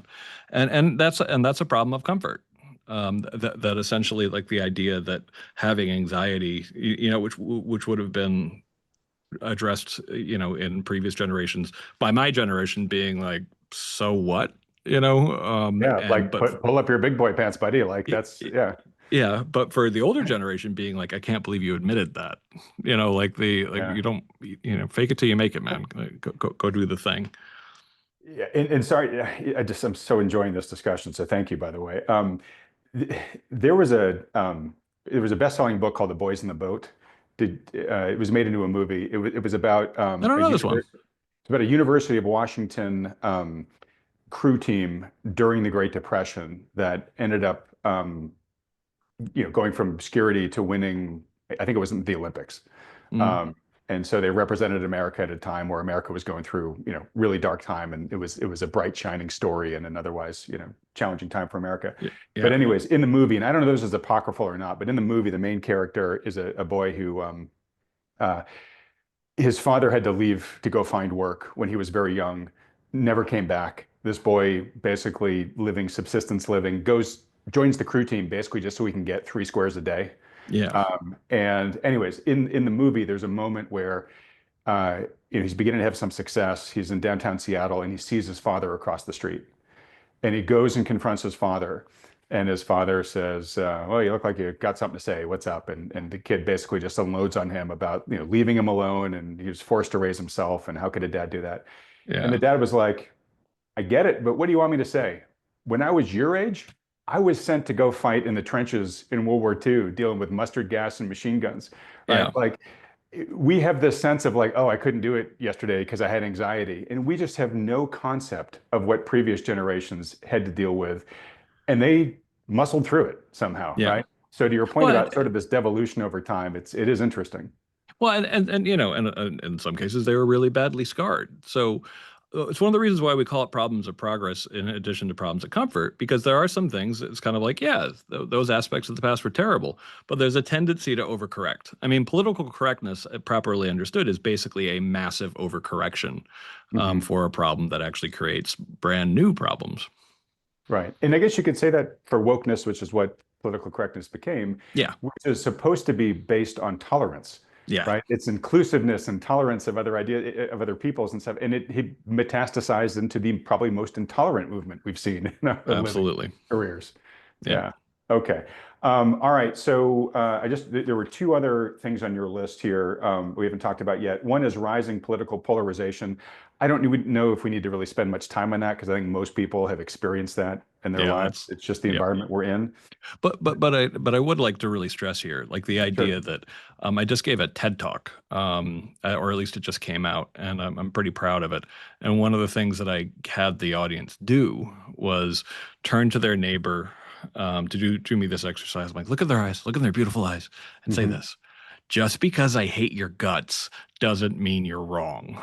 and that's a problem of comfort. That essentially like the idea that having anxiety, which would have been addressed, in previous generations by my generation being like, so what, Yeah, and like but pull up your big boy pants, buddy. Like y- that's y- yeah, yeah, but for the older generation being like, I can't believe you admitted that, like yeah. you don't, fake it till you make it, man. Go do the thing. Yeah, and sorry, I'm so enjoying this discussion. So thank you, by the way. Th- there was a best-selling book called The Boys in the Boat. It was made into a movie. It was about I don't know this one. it's about a University of Washington crew team during the Great Depression that ended up going from obscurity to winning. I think it was the Olympics. Mm, Um, and so they represented America at a time where America was going through, really dark time, and it was a bright, shining story in an otherwise, challenging time for America. But yeah, anyways, in the movie, and I don't know if this is apocryphal or not, but in the movie, the main character is a boy who uh, his father had to leave to go find work when he was very young, never came back. This boy, basically living subsistence living, joins the crew team basically just so he can get 3 squares a day. yeah, And anyways, in the movie, there's a moment where uh, he's beginning to have some success. He's in downtown Seattle and he sees his father across the street. And he goes and confronts his father. And his father says, well, you look like you got something to say. What's up? And the kid basically just unloads on him about, leaving him alone, and he was forced to raise himself. And how could a dad do that? And the Yeah. dad was like, I get it, but what do you want me to say? When I was your age, I was sent to go fight in the trenches in World War II, dealing with mustard gas and machine guns, right? Yeah. Like, we have this sense of like, oh, I couldn't do it yesterday because I had anxiety. And we just have no concept of what previous generations had to deal with. And they muscled through it somehow, Yeah. right? So to your point Well, about sort of this devolution over time, it is interesting. well, and and in some cases they were really badly scarred. So it's one of the reasons why we call it problems of progress in addition to problems of comfort, because there are some things it's kind of like, yeah, those aspects of the past were terrible, but there's a tendency to overcorrect. I mean, political correctness, properly understood, is basically a massive overcorrection Mhm. for a problem that actually creates brand new problems. Right. And I guess you could say that for wokeness, which is what political correctness became, Yeah. which is supposed to be based on tolerance, Yeah. right? It's inclusiveness and tolerance of other ideas, of other peoples and stuff. And it metastasized into the probably most intolerant movement we've seen in our living Absolutely. careers. Yeah. Yeah. Okay. All right. So there were two other things on your list here we haven't talked about yet. One is rising political polarization. I don't even know if we need to really spend much time on that because I think most people have experienced that in their Yeah. lives. That's It's just the yeah. environment we're in. But I would like to really stress here, like the Sure. idea that I just gave a TED talk, or at least it just came out, and I'm pretty proud of it. And one of the things that I had the audience do was turn to their neighbor to do me this exercise. I'm like, look at their eyes, look at their beautiful eyes, and say Hmm. this: just because I hate your guts doesn't mean you're wrong.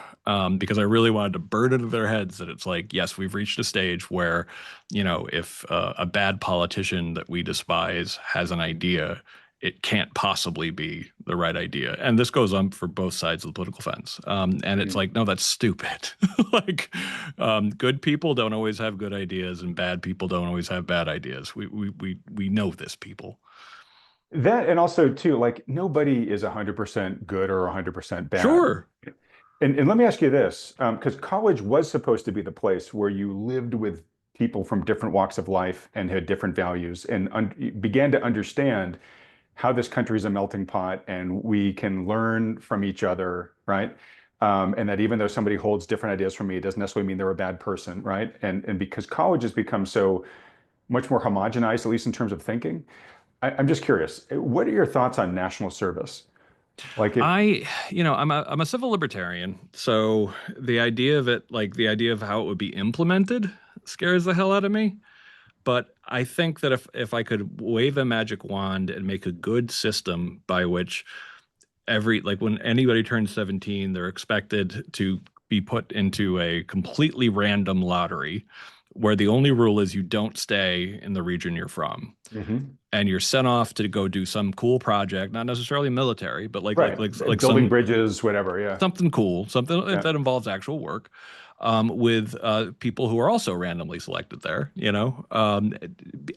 Because I really wanted to burn into their heads that it's like, yes, we've reached a stage where, if a bad politician that we despise has an idea, it can't possibly be the right idea. And this goes on for both sides of the political fence. And it's like, no, that's stupid. Like, good people don't always have good ideas, and bad people don't always have bad ideas. We know this, people. That and also too, like nobody is 100% good or 100% bad. Sure. And let me ask you this, because college was supposed to be the place where you lived with people from different walks of life and had different values and began to understand how this country is a melting pot and we can learn from each other, right? And that even though somebody holds different ideas from me, it doesn't necessarily mean they're a bad person, right? And because college has become so much more homogenized, at least in terms of thinking, I'm just curious, what are your thoughts on national service? Like if, I'm a civil libertarian, so the idea of it, like the idea of how it would be implemented, scares the hell out of me. But I think that if I could wave a magic wand and make a good system by which like when anybody turns 17, they're expected to be put into a completely random lottery where the only rule is you don't stay in the region you're from, Mhm. and you're sent off to go do some cool project, not necessarily military, but Right, like building some bridges, whatever, yeah. something cool, something Yeah. that involves actual work, with people who are also randomly selected there.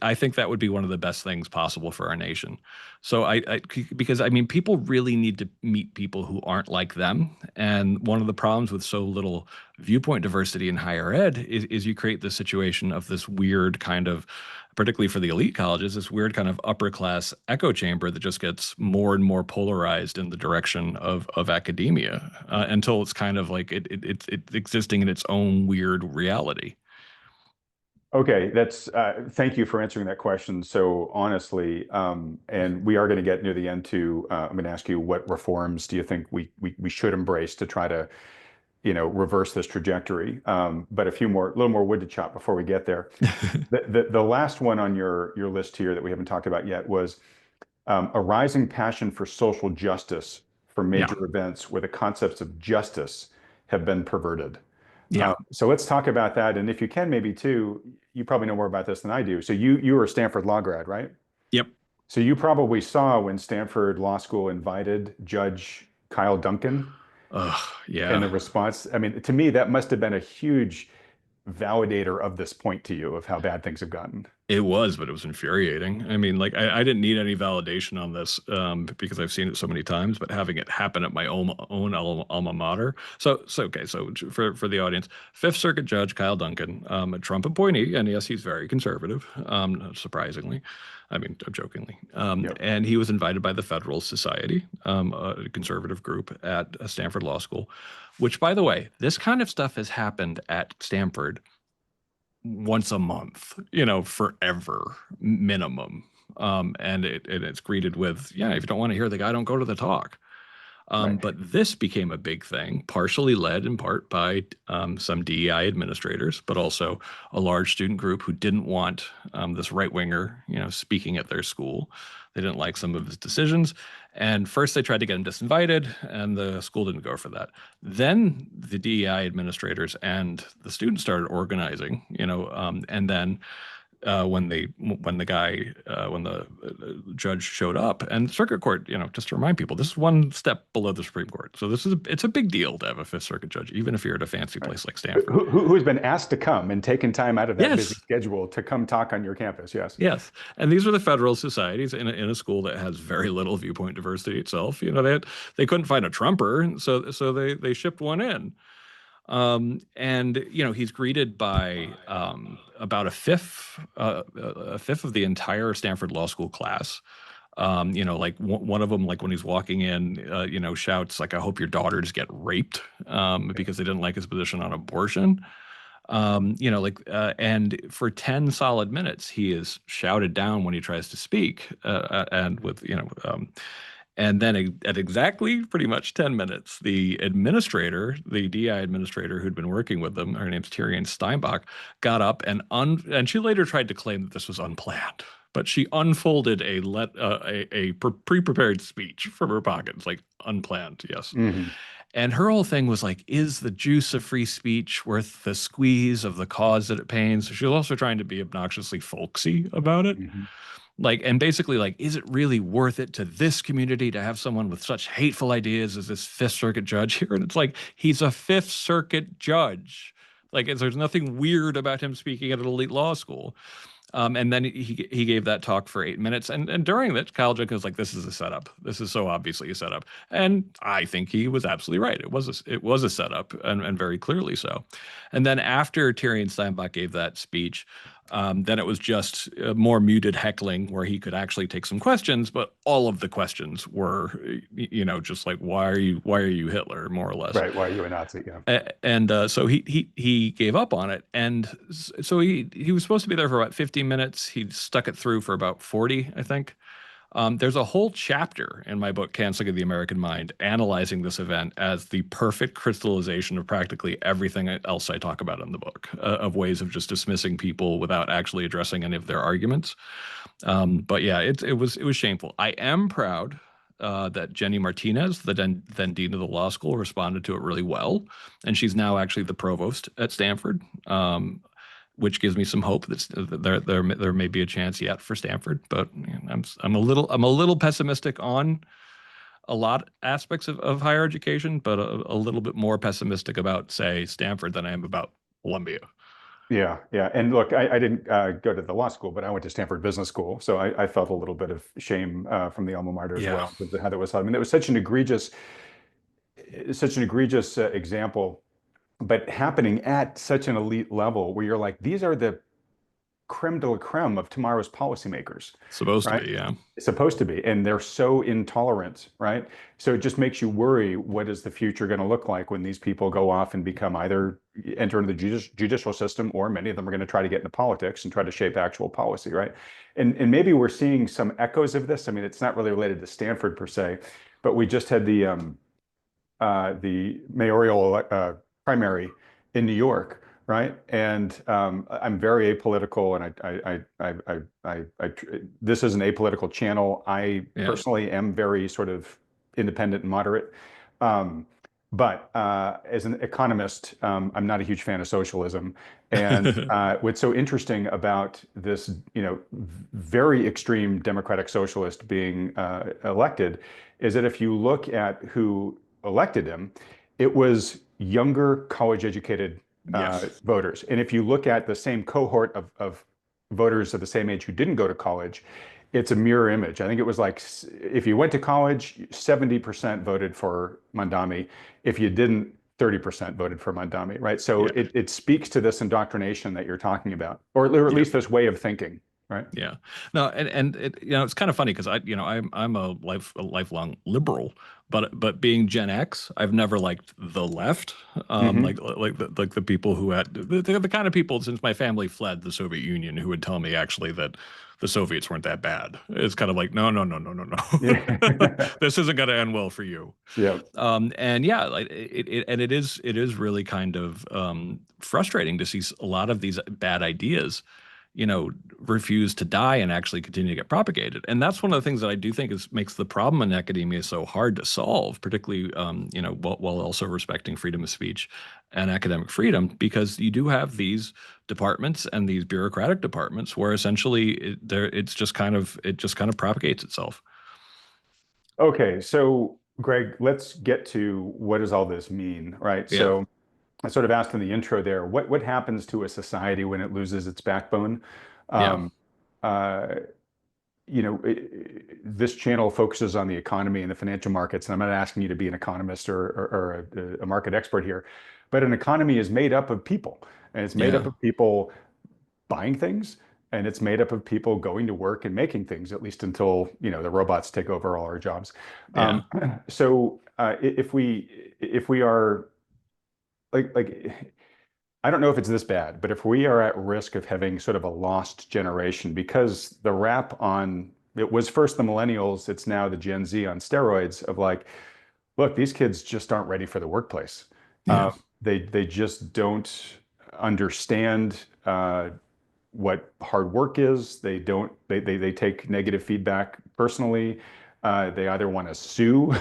I think that would be one of the best things possible for our nation. So because I mean, people really need to meet people who aren't like them. And one of the problems with so little viewpoint diversity in higher ed is you create this situation of this weird kind of, particularly for the elite colleges, this weird kind of upper class echo chamber that just gets more and more polarized in the direction of academia, until it's kind of like it's existing in its own weird reality. Okay, that's thank you for answering that question so honestly. And we are going to get near the end to. I'm going to ask you what reforms do you think we should embrace to try to reverse this trajectory. But a little more wood to chop before we get there. The last one on your list here that we haven't talked about yet was a rising passion for social justice for Yeah, major events where the concepts of justice have been perverted. yeah, So let's talk about that. And if you can, maybe too, you probably know more about this than I do. So you were a Stanford law grad, right? yep. So you probably saw when Stanford Law School invited Judge Kyle Duncan and Yeah. the response. I mean, to me, that must have been a huge validator of this point to you of how bad things have gotten. It was, but it was infuriating. I mean, like I didn't need any validation on this because I've seen it so many times. But having it happen at my own alma mater. So okay. So for the audience, Fifth Circuit Judge Kyle Duncan, a Trump appointee, and yes, he's very conservative, surprisingly. I mean, jokingly. Yep. And he was invited by the Federalist Society, a conservative group at Stanford Law School. Which, by the way, this kind of stuff has happened at Stanford once a month, forever minimum. And it's greeted with, yeah, if you don't want to hear the guy, don't go to the talk. Right. But this became a big thing, partially led in part by some DEI administrators, but also a large student group who didn't want this right winger, speaking at their school. They didn't like some of his decisions. And first they tried to get him disinvited, and the school didn't go for that. Then the DEI administrators and the students started organizing, and then when the judge showed up, and circuit court, just to remind people, this is one step below the Supreme Court. So it's a big deal to have a Fifth Circuit judge, even if you're at a fancy Right. place like Stanford. Who's been asked to come and taken time out of that busy Yes, schedule to come talk on your campus? Yes. yes, and these are the federal societies in a school that has very little viewpoint diversity itself. They couldn't find a Trumper, so they shipped one in. And he's greeted by about a fifth of the entire Stanford Law School class. Like one of them, like when he's walking in, shouts like, "I hope your daughters get raped," because they didn't like his position on abortion. And for 10 solid minutes, he is shouted down when he tries to speak, and with and then at exactly pretty much 10 minutes, the DI administrator who'd been working with them, her name's Tyrion Steinbach, got up and she later tried to claim that this was unplanned. But she unfolded a pre-prepared speech from her pocket. It's like unplanned, yes. Hmm. And her whole thing was like, is the juice of free speech worth the squeeze of the cause that it pains? She was also trying to be obnoxiously folksy about it. Hmm. Like, and basically, like, is it really worth it to this community to have someone with such hateful ideas as this Fifth Circuit judge here? And it's like, he's a Fifth Circuit judge. Like, there's nothing weird about him speaking at an elite law school. And then he gave that talk for 8 minutes. And during that, Kyle Duncan was like, this is a setup. This is so obviously a setup. And I think he was absolutely right. It was a setup, and very clearly so. And then after Tyrion Steinbach gave that speech, then it was just more muted heckling where he could actually take some questions, but all of the questions were, just like, why are you Hitler, more or less. Right. Why are you a Nazi? Yeah. And so he gave up on it, and so he was supposed to be there for about 50 minutes. He stuck it through for about 40, I think. There's a whole chapter in my book, Canceling of the American Mind, analyzing this event as the perfect crystallization of practically everything else I talk about in the book, of ways of just dismissing people without actually addressing any of their arguments. But yeah, it was shameful. I am proud that Jenny Martinez, the then dean of the law school, responded to it really well, and she's now actually the provost at Stanford. Which gives me some hope that there may be a chance yet for Stanford, but I'm a little pessimistic on a lot aspects of higher education, but a little bit more pessimistic about, say, Stanford than I am about Columbia. Yeah. Yeah. And look, I didn't go to the law school, but I went to Stanford Business School. So I felt a little bit of shame from the alma mater as Yeah. well with how that was. I mean, it was such an egregious example, but happening at such an elite level where you're like, these are the creme de la creme of tomorrow's policymakers, Supposed to right? be, yeah. It's supposed to be, and they're so intolerant, right? So it just makes you worry, what is the future going to look like when these people go off and become either enter into the judicial system, or many of them are going to try to get into politics and try to shape actual policy, right? And maybe we're seeing some echoes of this. I mean, it's not really related to Stanford per se, but we just had the mayoral primary in New York, right? And I'm very apolitical, and this is an apolitical channel. I Yeah. personally am very sort of independent and moderate. But as an economist, I'm not a huge fan of socialism. And what's so interesting about this, very extreme democratic socialist being elected, is that if you look at who elected him, it was younger college educated Yes. voters. And if you look at the same cohort of voters of the same age who didn't go to college, it's a mirror image. I think it was like if you went to college, 70% voted for Mandami. If you didn't, 30% voted for Mandami, right? So Yeah. it speaks to this indoctrination that you're talking about, or at Yeah. least this way of thinking, right? Yeah. No, and it, it's kind of funny because I'm a lifelong liberal, but being Gen X, I've never liked the left. Hmm. Like the people who had the kind of people since my family fled the Soviet Union who would tell me actually that the Soviets weren't that bad. It's kind of like no, no, no, no, no, no. Yeah. This isn't going to end well for you. Yeah. And yeah, like it is really kind of frustrating to see a lot of these bad ideas, refuse to die and actually continue to get propagated. And that's one of the things that I do think makes the problem in academia so hard to solve, particularly, while also respecting freedom of speech and academic freedom, because you do have these departments and these bureaucratic departments where essentially it just kind of propagates itself. Okay, so Greg, let's get to what does all this mean, right? Yeah. So I sort of asked in the intro there, what happens to a society when it loses its backbone? Yeah. Um, uh, this channel focuses on the economy and the financial markets, and I'm not asking you to be an economist or a market expert here, but an economy is made up of people, and it's made up Yeah. of people buying things, and it's made up of people going to work and making things, at least until, the robots take over all our jobs. Yeah. So if we are like I don't know if it's this bad, but if we are at risk of having sort of a lost generation because the rap on it was first the millennials, it's now the Gen Z on steroids of like, look, these kids just aren't ready for the workplace. Yeah. They just don't understand what hard work is. They don't they take negative feedback personally. They either want to sue,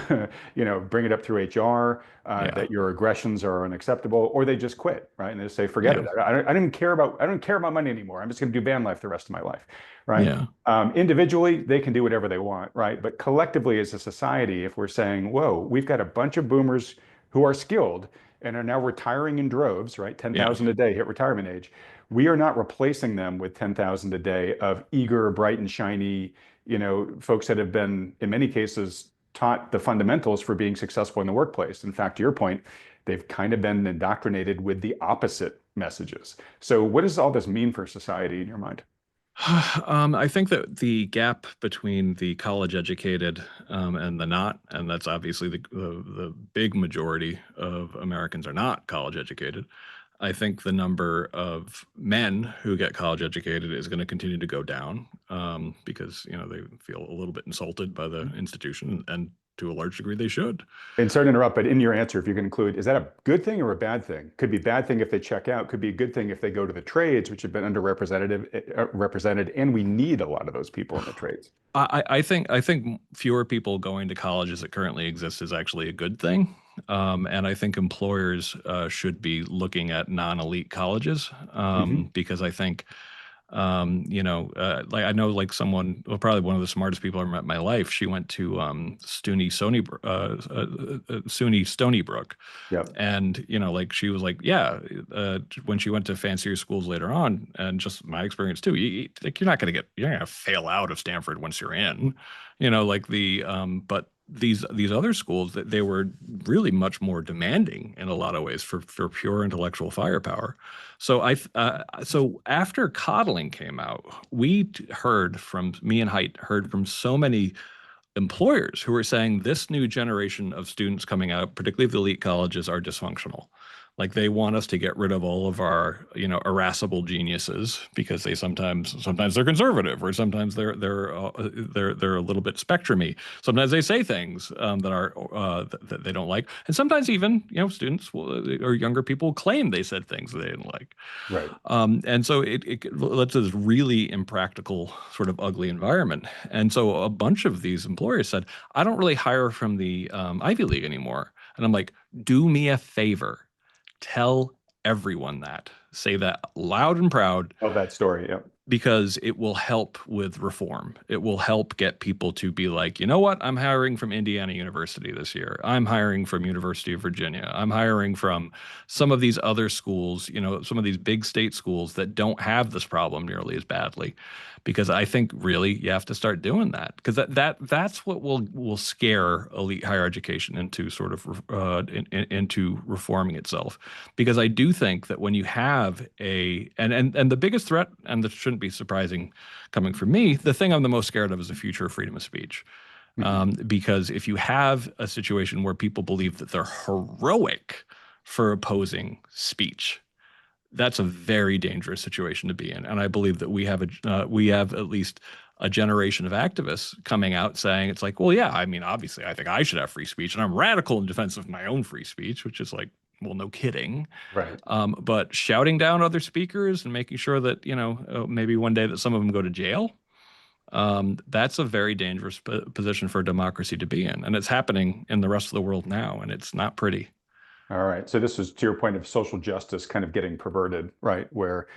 bring it up through HR, Yeah. that your aggressions are unacceptable, or they just quit, right? And they say, forget Yeah. it. I don't care about money anymore. I'm just going to do van life the rest of my life, right? Yeah. Individually, they can do whatever they want, right? But collectively, as a society, if we're saying, whoa, we've got a bunch of boomers who are skilled and are now retiring in droves, right? Yeah. 10,000 a day hit retirement age. We are not replacing them with 10,000 a day of eager, bright and shiny, folks that have been, in many cases, taught the fundamentals for being successful in the workplace. In fact, to your point, they've kind of been indoctrinated with the opposite messages. So what does all this mean for society in your mind? I think that the gap between the college educated and the not, and that's obviously the big majority of Americans are not college educated. I think the number of men who get college educated is going to continue to go down because they feel a little bit insulted by the institution, and to a large degree they should. And sorry to interrupt, but in your answer, if you can include, is that a good thing or a bad thing? Could be a bad thing if they check out, could be a good thing if they go to the trades, which have been represented, and we need a lot of those people in the trades. I think fewer people going to college as it currently exists is actually a good thing. And I think employers should be looking at non-elite colleges Hmm. because I think like I know like someone, well, probably one of the smartest people I ever met in my life. She went to SUNY Stony Brook, Yep. and like she was like, yeah, when she went to fancier schools later on, and just my experience too, like you're not gonna fail out of Stanford once you're in, like but these other schools that they were really much more demanding in a lot of ways for pure intellectual firepower. So after Coddling came out, me and Haidt heard from so many employers who are saying this new generation of students coming out, particularly the elite colleges, are dysfunctional. Like they want us to get rid of all of our, irascible geniuses because they sometimes they're conservative, or sometimes they're a little bit spectrumy. Sometimes they say things that they don't like, and sometimes even students or younger people claim they said things that they didn't like. Right. And so it led to this really impractical, sort of ugly environment. And so a bunch of these employers said, I don't really hire from the Ivy League anymore. And I'm like, do me a favor. Tell everyone that. Say that loud and proud. Tell that story. Yep. because it will help with reform. It will help get people to be like, you know what? I'm hiring from Indiana University this year. I'm hiring from University of Virginia. I'm hiring from some of these other schools, some of these big state schools that don't have this problem nearly as badly. Because I think really you have to start doing that, because that's what will scare elite higher education into sort of into reforming itself. Because I do think that when you have and the biggest threat, and this shouldn't be surprising coming from me, the thing I'm the most scared of is the future of freedom of speech. Because if you have a situation where people believe that they're heroic for opposing speech, that's a very dangerous situation to be in. And I believe that we have at least a generation of activists coming out saying, it's like, well, yeah, I mean, obviously I think I should have free speech, and I'm radical in defense of my own free speech, which is like, well, no kidding. Right. But shouting down other speakers and making sure that, maybe one day that some of them go to jail, that's a very dangerous position for a democracy to be in. And it's happening in the rest of the world now, and it's not pretty. All right. So this is to your point of social justice kind of getting perverted, right? Where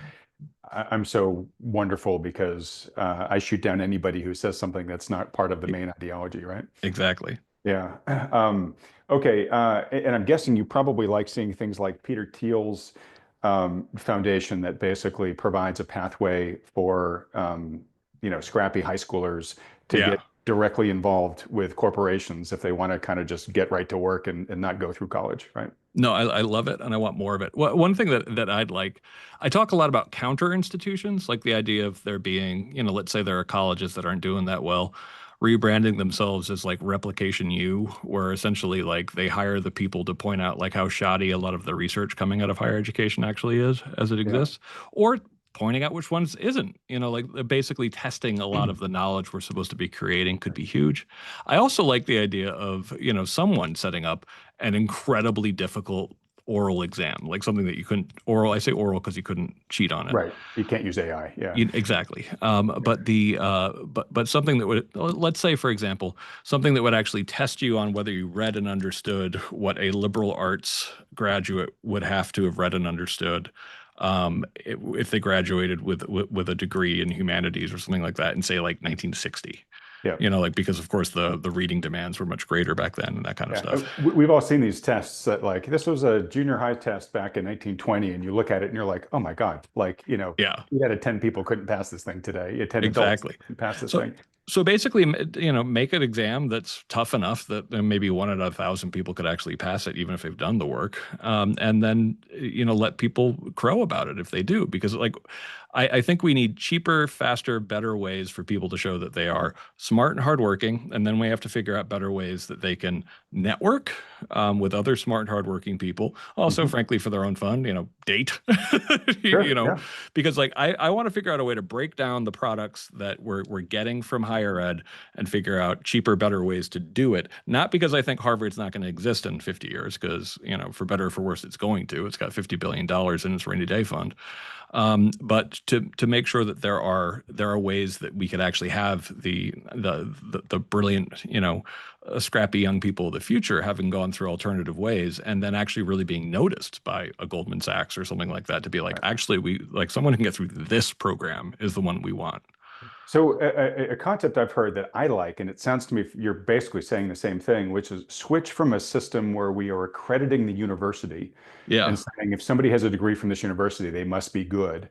I'm so wonderful because I shoot down anybody who says something that's not part of the main ideology, right? Exactly. Yeah. Okay. And I'm guessing you probably like seeing things like Peter Thiel's foundation that basically provides a pathway for scrappy high schoolers to Yeah. get directly involved with corporations if they want to kind of just get right to work and not go through college, right? No, I love it, and I want more of it. One thing that I'd like, I talk a lot about counter institutions, like the idea of there being, let's say there are colleges that aren't doing that well, rebranding themselves as like Replication U, where essentially like they hire the people to point out like how shoddy a lot of the research coming out of higher education actually is as it Yeah. exists, or pointing out which ones isn't, like basically testing a lot of the knowledge we're supposed to be creating could be huge. I also like the idea of, someone setting up an incredibly difficult oral exam, like something that you couldn't oral. I say oral because you couldn't cheat on it. Right. You can't use AI. Yeah. Exactly. But something that would, let's say, for example, something that would actually test you on whether you read and understood what a liberal arts graduate would have to have read and understood, if they graduated with a degree in humanities or something like that, and say like 1960. Yeah. Like, because of course the reading demands were much greater back then and that kind of Yeah. stuff. We've all seen these tests that like this was a junior high test back in 1920, and you look at it and you're like, oh my God, like, Yeah, 8 out of 10 people couldn't pass this thing today. 10 adults exactly. couldn't pass this So thing. so basically, make an exam that's tough enough that maybe 1 out of 1,000 people could actually pass it, even if they've done the work. And then, let people crow about it if they do, because like, I think we need cheaper, faster, better ways for people to show that they are smart and hardworking. And then we have to figure out better ways that they can network with other smart and hardworking people. Also, Mhm. frankly, for their own fun, date, Sure. Yeah. because like I want to figure out a way to break down the products that we're getting from higher ed and figure out cheaper, better ways to do it. Not because I think Harvard's not going to exist in 50 years, because, for better or for worse, it's going to. It's got $50 billion in its rainy day fund. But to make sure that there are ways that we could actually have the brilliant, scrappy young people of the future having gone through alternative ways, and then actually really being noticed by a Goldman Sachs or something like that, to be like, actually, we like someone who can get through this program is the one we want. So a concept I've heard that I like, and it sounds to me you're basically saying the same thing, which is switch from a system where we are accrediting the university and Yeah. saying if somebody has a degree from this university, they must be good,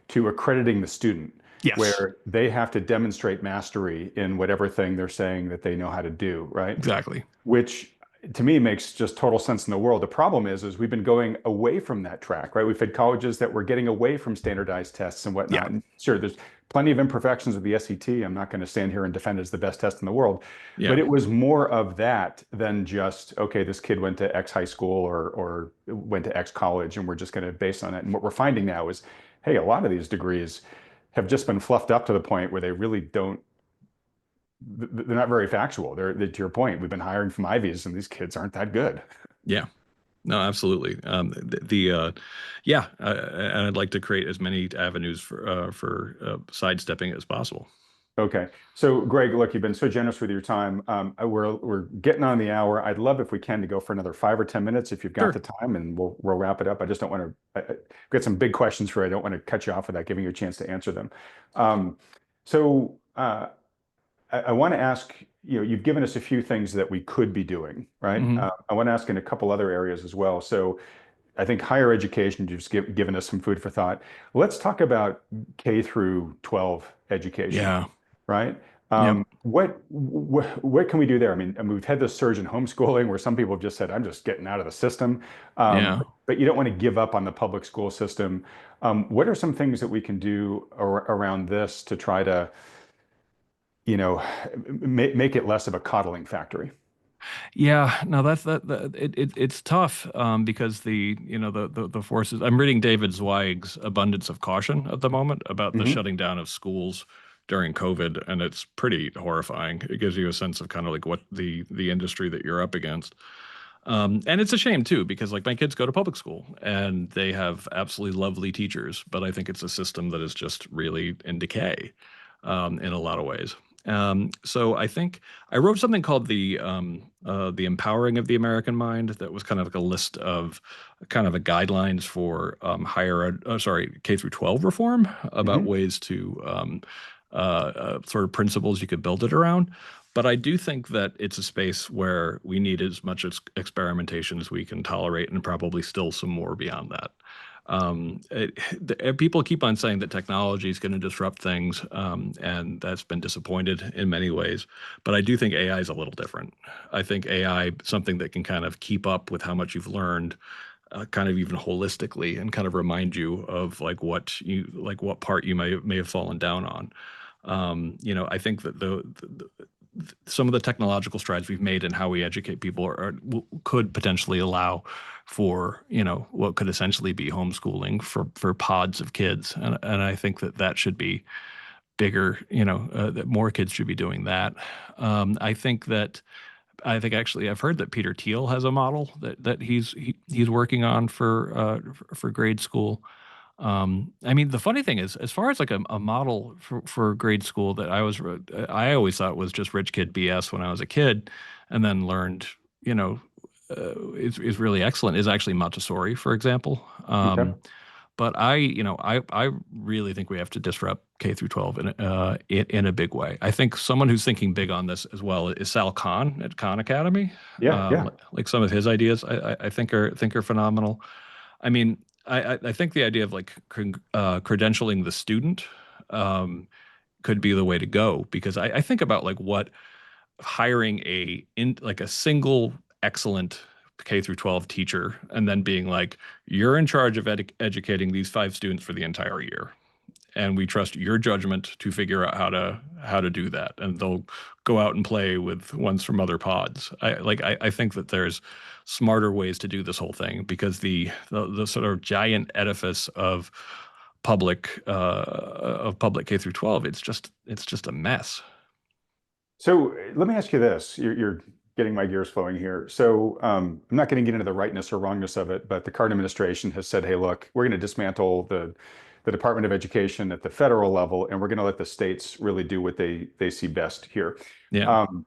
to accrediting the student, Yes. where they have to demonstrate mastery in whatever thing they're saying that they know how to do, right? Exactly. Which to me makes just total sense in the world. The problem is we've been going away from that track, right? We've had colleges that were getting away from standardized tests and Yeah. whatnot. And sure, there's plenty of imperfections with the SET. I'm not going to stand here and defend it as the best test in the world, Yeah. but it was more of that than just, okay, this kid went to X high school or went to X college, and we're just going to base on it. And what we're finding now is, hey, a lot of these degrees have just been fluffed up to the point where they really don't, they're not very factual. To your point, we've been hiring from Ivies, and these kids aren't that good. Yeah. No, absolutely. Yeah, and I'd like to create as many avenues for sidestepping as possible. Okay. So, Greg, look, you've been so generous with your time. We're getting on the hour. I'd love if we can to go for another 5 or 10 minutes if you've got the Sure. time, and we'll wrap it up. I just don't want to get some big questions for you. I don't want to cut you off without giving you a chance to answer them. Um, so, I want to ask, you've given us a few things that we could be doing, right? Hmm. I want to ask in a couple other areas as well. So, I think higher education, you've just given us some food for thought. Let's talk about K through 12 education, Yeah. right? Yep. What can we do there? I mean, we've had this surge in homeschooling where some people have just said, "I'm just getting out of the system," Yeah. but you don't want to give up on the public school system. What are some things that we can do around this to try to, you know, make it less of a coddling factory? Yeah, no, it's tough because the forces. I'm reading David Zweig's Abundance of Caution at the moment about the Hmm. shutting down of schools during COVID, and it's pretty horrifying. It gives you a sense of kind of like what the industry that you're up against. And it's a shame too, because like my kids go to public school and they have absolutely lovely teachers, but I think it's a system that is just really in decay in a lot of ways. So I think I wrote something called the Empowering of the American Mind that was kind of like a list of kind of a guidelines for K through 12 reform about Hmm. ways to sort of principles you could build it around. But I do think that it's a space where we need as much as experimentation as we can tolerate, and probably still some more beyond that. People keep on saying that technology is going to disrupt things, and that's been disappointed in many ways. But I do think AI is a little different. I think AI, something that can kind of keep up with how much you've learned, kind of even holistically, and kind of remind you of what part you may have fallen down on. I think that some of the technological strides we've made in how we educate people could potentially allow for what could essentially be homeschooling for pods of kids, and I think that should be bigger. That more kids should be doing that. I think actually I've heard that Peter Thiel has a model that he's working on for grade school. I mean, the funny thing is, as far as like a model for grade school that I always thought was just rich kid BS when I was a kid, and then learned, is really excellent, is actually Montessori, for example. Okay. But I really think we have to disrupt K through 12 in a big way. I think someone who's thinking big on this as well is Sal Khan at Khan Academy. Yeah, yeah. Like some of his ideas, I think are phenomenal. I mean, I think the idea of like credentialing the student could be the way to go, because I think about like what hiring like a single excellent K through 12 teacher and then being like, you're in charge of educating these 5 students for the entire year, and we trust your judgment to figure out how to do that, and they'll go out and play with ones from other pods. I think that there's smarter ways to do this whole thing, because the sort of giant edifice of public K through 12, it's just a mess. So let me ask you this. You're getting my gears flowing here. So I'm not going to get into the rightness or wrongness of it, but the current administration has said, hey, look, we're going to dismantle the Department of Education at the federal level, and we're going to let the states really do what they see best here. Yeah. Um,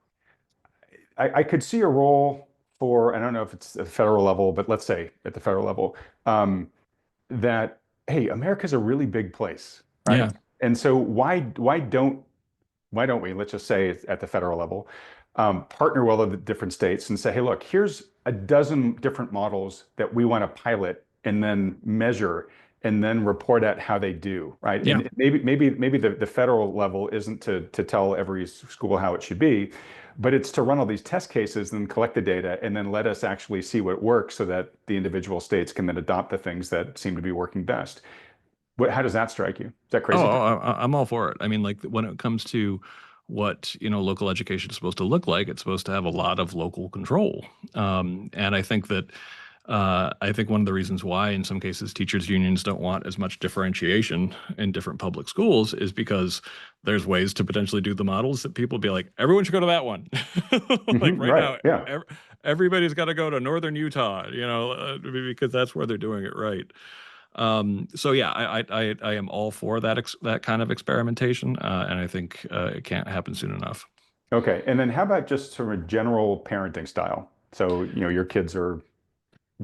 I could see a role for, I don't know if it's at the federal level, but let's say at the federal level, that, hey, America's a really big place, right? Yeah. And so why don't we, let's just say at the federal level, partner with all the different states and say, hey, look, here's a dozen different models that we want to pilot and then measure and then report out how they do, right? Yeah. And maybe the federal level isn't to tell every school how it should be, but it's to run all these test cases and collect the data and then let us actually see what works so that the individual states can then adopt the things that seem to be working best. How does that strike you? Is that crazy? I'm all for it. I mean, like when it comes to what, local education is supposed to look like, it's supposed to have a lot of local control. And I think one of the reasons why, in some cases, teachers' unions don't want as much differentiation in different public schools is because there's ways to potentially do the models that people be like, everyone should go to that one. Like right Right. now, Yeah. everybody's got to go to Northern Utah, because that's where they're doing it right. So yeah, I am all for that kind of experimentation, and I think it can't happen soon enough. Okay. And then how about just sort of a general parenting style? So, your kids are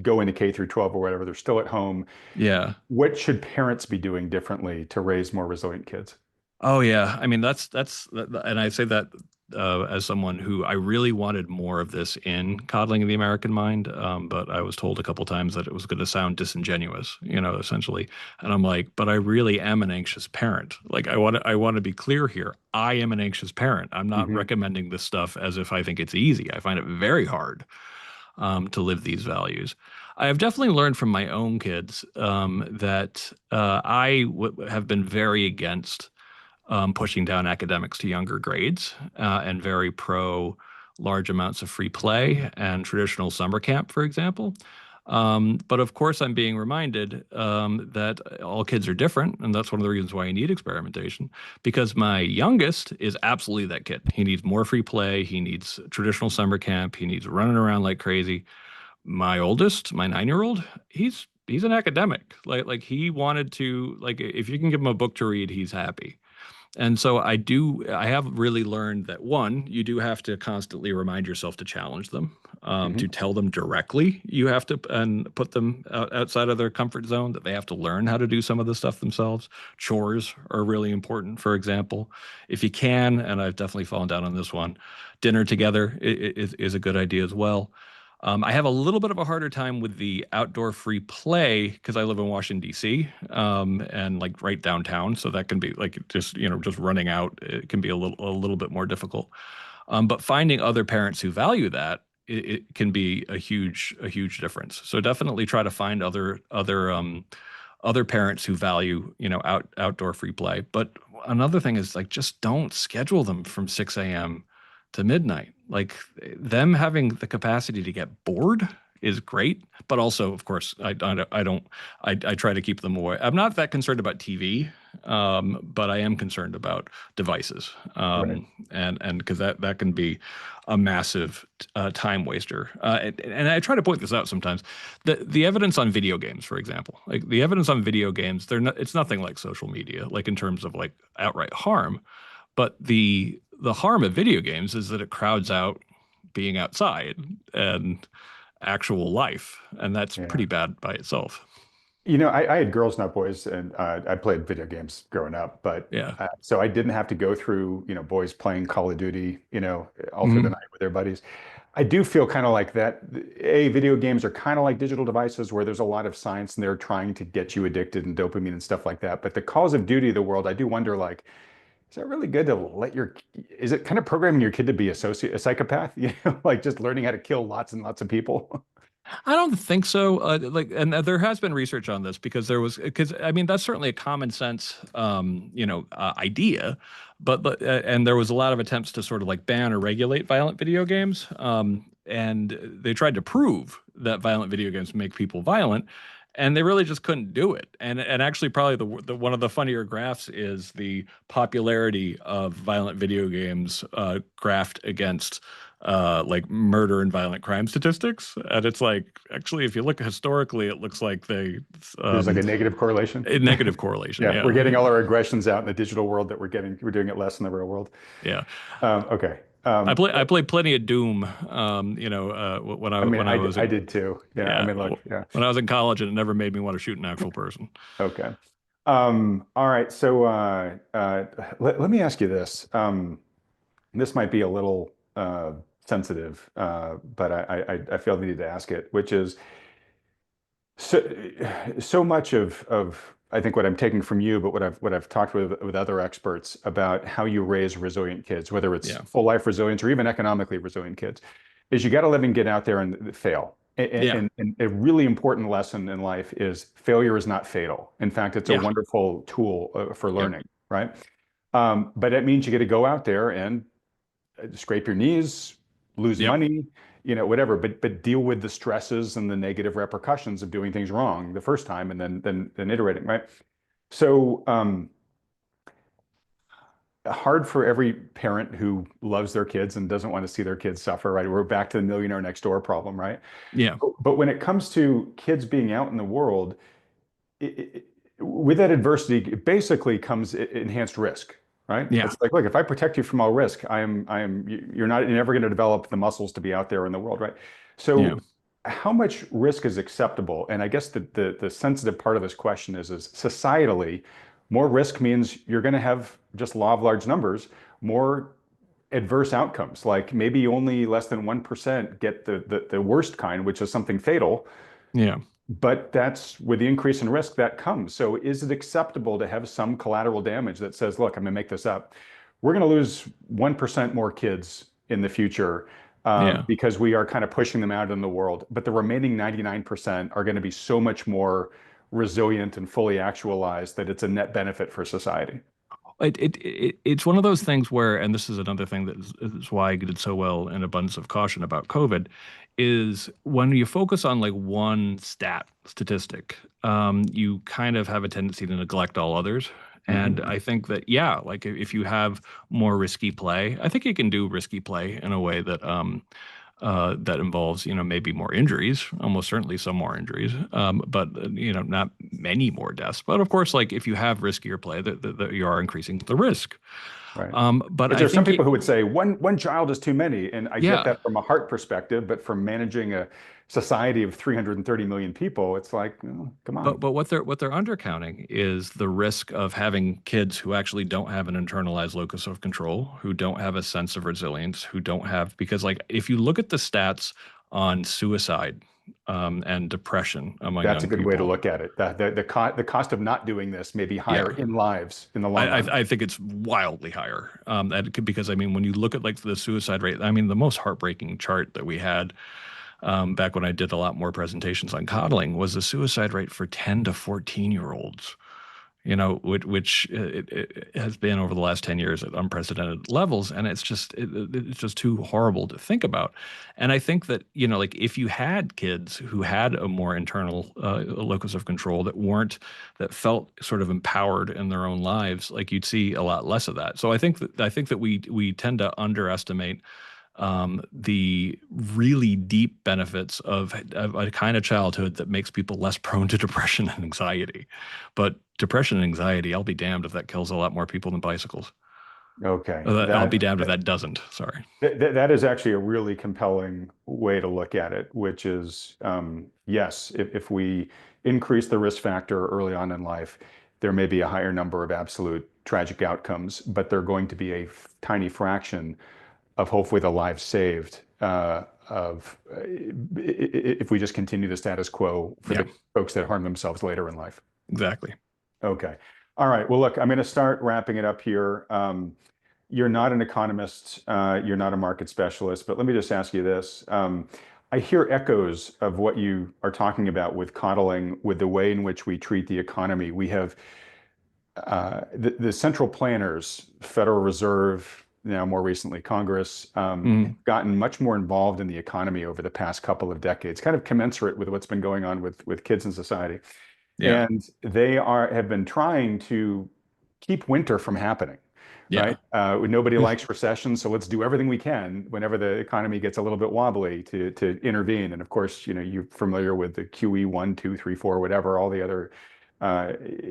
going to K through 12 or whatever, they're still at home. Yeah. What should parents be doing differently to raise more resilient kids? Oh yeah, I mean and I say that as someone who I really wanted more of this in Coddling of the American Mind, but I was told a couple times that it was going to sound disingenuous, essentially. And I'm like, but I really am an anxious parent. Like I want to be clear here. I am an anxious parent. I'm not Hmm. recommending this stuff as if I think it's easy. I find it very hard to live these values. I have definitely learned from my own kids that have been very against pushing down academics to younger grades and very pro large amounts of free play and traditional summer camp, for example. But of course, I'm being reminded that all kids are different, and that's one of the reasons why I need experimentation. Because my youngest is absolutely that kid. He needs more free play. He needs traditional summer camp. He needs running around like crazy. My oldest, my 9-year-old, he's an academic. Like he wanted to like if you can give him a book to read, he's happy. And so I have really learned that one, you do have to constantly remind yourself to challenge them, to Hmm. tell them directly. You have to and put them outside of their comfort zone that they have to learn how to do some of the stuff themselves. Chores are really important, for example. If you can, and I've definitely fallen down on this one, dinner together is a good idea as well. I have a little bit of a harder time with the outdoor free play because I live in Washington, D.C., and like right downtown. So that can be like just running out. It can be a little bit more difficult. But finding other parents who value that, it can be a huge difference. So definitely try to find other parents who value, outdoor free play. But another thing is like just don't schedule them from 6 a.m. to midnight. Like them having the capacity to get bored is great, but also, of course, I try to keep them away. I'm not that concerned about TV, but I am concerned about devices, Right. and because that can be a massive time waster. And I try to point this out sometimes. The evidence on video games, for example, like the evidence on video games, it's nothing like social media, like in terms of like outright harm, but the harm of video games is that it crowds out being outside and actual life, and that's Yeah. pretty bad by itself. I had girls, not boys, and I played video games growing up, but Yeah. so I didn't have to go through, boys playing Call of Duty, all through the Mhm. night with their buddies. I do feel kind of like that. Video games are kind of like digital devices where there's a lot of science and they're trying to get you addicted and dopamine and stuff like that. But the Calls of Duty of the world, I do wonder, like, is that really good to is it kind of programming your kid to be a psychopath? Like just learning how to kill lots and lots of people? I don't think so. And there has been research on this because I mean that's certainly a common sense, idea, but and there was a lot of attempts to sort of like ban or regulate violent video games, and they tried to prove that violent video games make people violent, and they really just couldn't do it. And actually, probably the one of the funnier graphs is the popularity of violent video games graphed against like murder and violent crime statistics. And it's like, actually, if you look historically, it looks like There's like um, a negative correlation. a negative correlation. Yeah, we're Yeah. getting all our aggressions out in the digital world that we're doing it less in the real world. Yeah. Okay. I played plenty of Doom, I mean, when I was I in, did too. Yeah. I yeah, mean, look, yeah. when I was in college, and it never made me want to shoot an actual person. Okay. All right. So let me ask you this. This might be a little sensitive, but I feel the need to ask it, which is so so much of I think what I'm taking from you, but what I've talked with other experts about how you raise resilient kids, whether it's Yeah. full life resilience or even economically resilient kids, is you got to let them get out there and fail. Yeah. And a really important lesson in life is failure is not fatal. In fact, it's a Yeah. wonderful tool for Yep. learning, right? But it means you get to go out there and scrape your knees, lose Yep. money, whatever, but deal with the stresses and the negative repercussions of doing things wrong the first time and then iterating, right? So hard for every parent who loves their kids and doesn't want to see their kids suffer, right? We're back to the millionaire next door problem, right? Yeah. But when it comes to kids being out in the world, with that adversity, it basically comes enhanced risk, right? Yeah. It's like, look, if I protect you from all risk, you're never going to develop the muscles to be out there in the world, right? Yeah. So, how much risk is acceptable? And I guess the sensitive part of this question is societally, more risk means you're going to have just law of large numbers, more adverse outcomes. Like maybe only less than 1% get the worst kind, which is something fatal. Yeah. But that's with the increase in risk that comes. So is it acceptable to have some collateral damage that says, look, I'm going to make this up. We're going to lose 1% more kids in the future Yeah. because we are kind of pushing them out in the world. But the remaining 99% are going to be so much more resilient and fully actualized that it's a net benefit for society. It's one of those things where, and this is another thing is why I did so well in abundance of caution about COVID, is when you focus on like one statistic, you kind of have a tendency to neglect all others. And Mhm. I think that, yeah, like if you have more risky play, I think you can do risky play in a way that that involves, maybe more injuries, almost certainly some more injuries, but not many more deaths. But of course, like if you have riskier play, that you are increasing the risk. Right. But Because I there's some think, people who would say one child is too many, and I get yeah. that from a heart perspective, but from managing a society of 330 million people, it's like, oh, come on. But what they're undercounting is the risk of having kids who actually don't have an internalized locus of control, who don't have a sense of resilience, who don't have because like if you look at the stats on suicide and depression among That's a young good way to people, look at it. The cost of not doing this may be higher yeah, in lives in the I, long I run. I think it's wildly higher. Because I mean, when you look at like the suicide rate, I mean, the most heartbreaking chart that we had back when I did a lot more presentations on coddling was the suicide rate for 10 to 14-year olds. Which it has been over the last 10 years at unprecedented levels, and it's just too horrible to think about. And I think that like if you had kids who had a more internal locus of control that felt sort of empowered in their own lives, like you'd see a lot less of that. So I think that we tend to underestimate the really deep benefits of a kind of childhood that makes people less prone to depression and anxiety. But depression and anxiety, I'll be damned if that kills a lot more people than bicycles. Okay, I'll be damned if that doesn't. Sorry. that is actually a really compelling way to look at it, which is yes, if we increase the risk factor early on in life, there may be a higher number of absolute tragic outcomes, but they're going to be a tiny fraction of hopefully the lives saved of if we just continue the status quo for Yeah, the folks that harm themselves later in life. exactly. Okay. All right. Well, look, I'm going to start wrapping it up here. You're not an economist, you're not a market specialist, but let me just ask you this. I hear echoes of what you are talking about with coddling, with the way in which we treat the economy. We have the central planners, Federal Reserve, now more recently Congress, have Mhm. gotten much more involved in the economy over the past couple of decades, kind of commensurate with what's been going on with kids in society. Yeah, And they have been trying to keep winter from happening, right? yeah, Nobody likes recession, so let's do everything we can whenever the economy gets a little bit wobbly to intervene. And of course, you're familiar with the QE 1, 2, 3, 4, whatever, all the other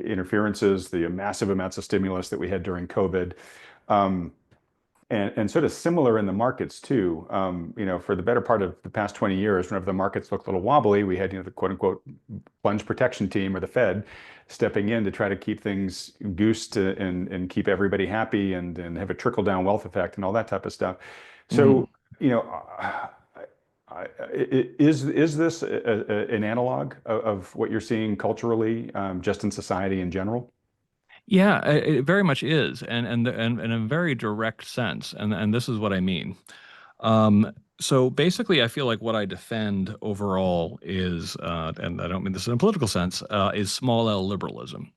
interferences, the massive amounts of stimulus that we had during COVID. Um, and sort of similar in the markets too. For the better part of the past 20 years, whenever the markets looked a little wobbly, we had, the quote unquote plunge protection team or the Fed stepping in to try to keep things goosed and keep everybody happy and have a trickle down wealth effect and all that type of stuff. Mhm. So, is this an analog of what you're seeing culturally, just in society in general? Yeah, it very much is, and in a very direct sense, and this is what I mean. So basically, I feel like what I defend overall is, and I don't mean this in a political sense, is small L liberalism.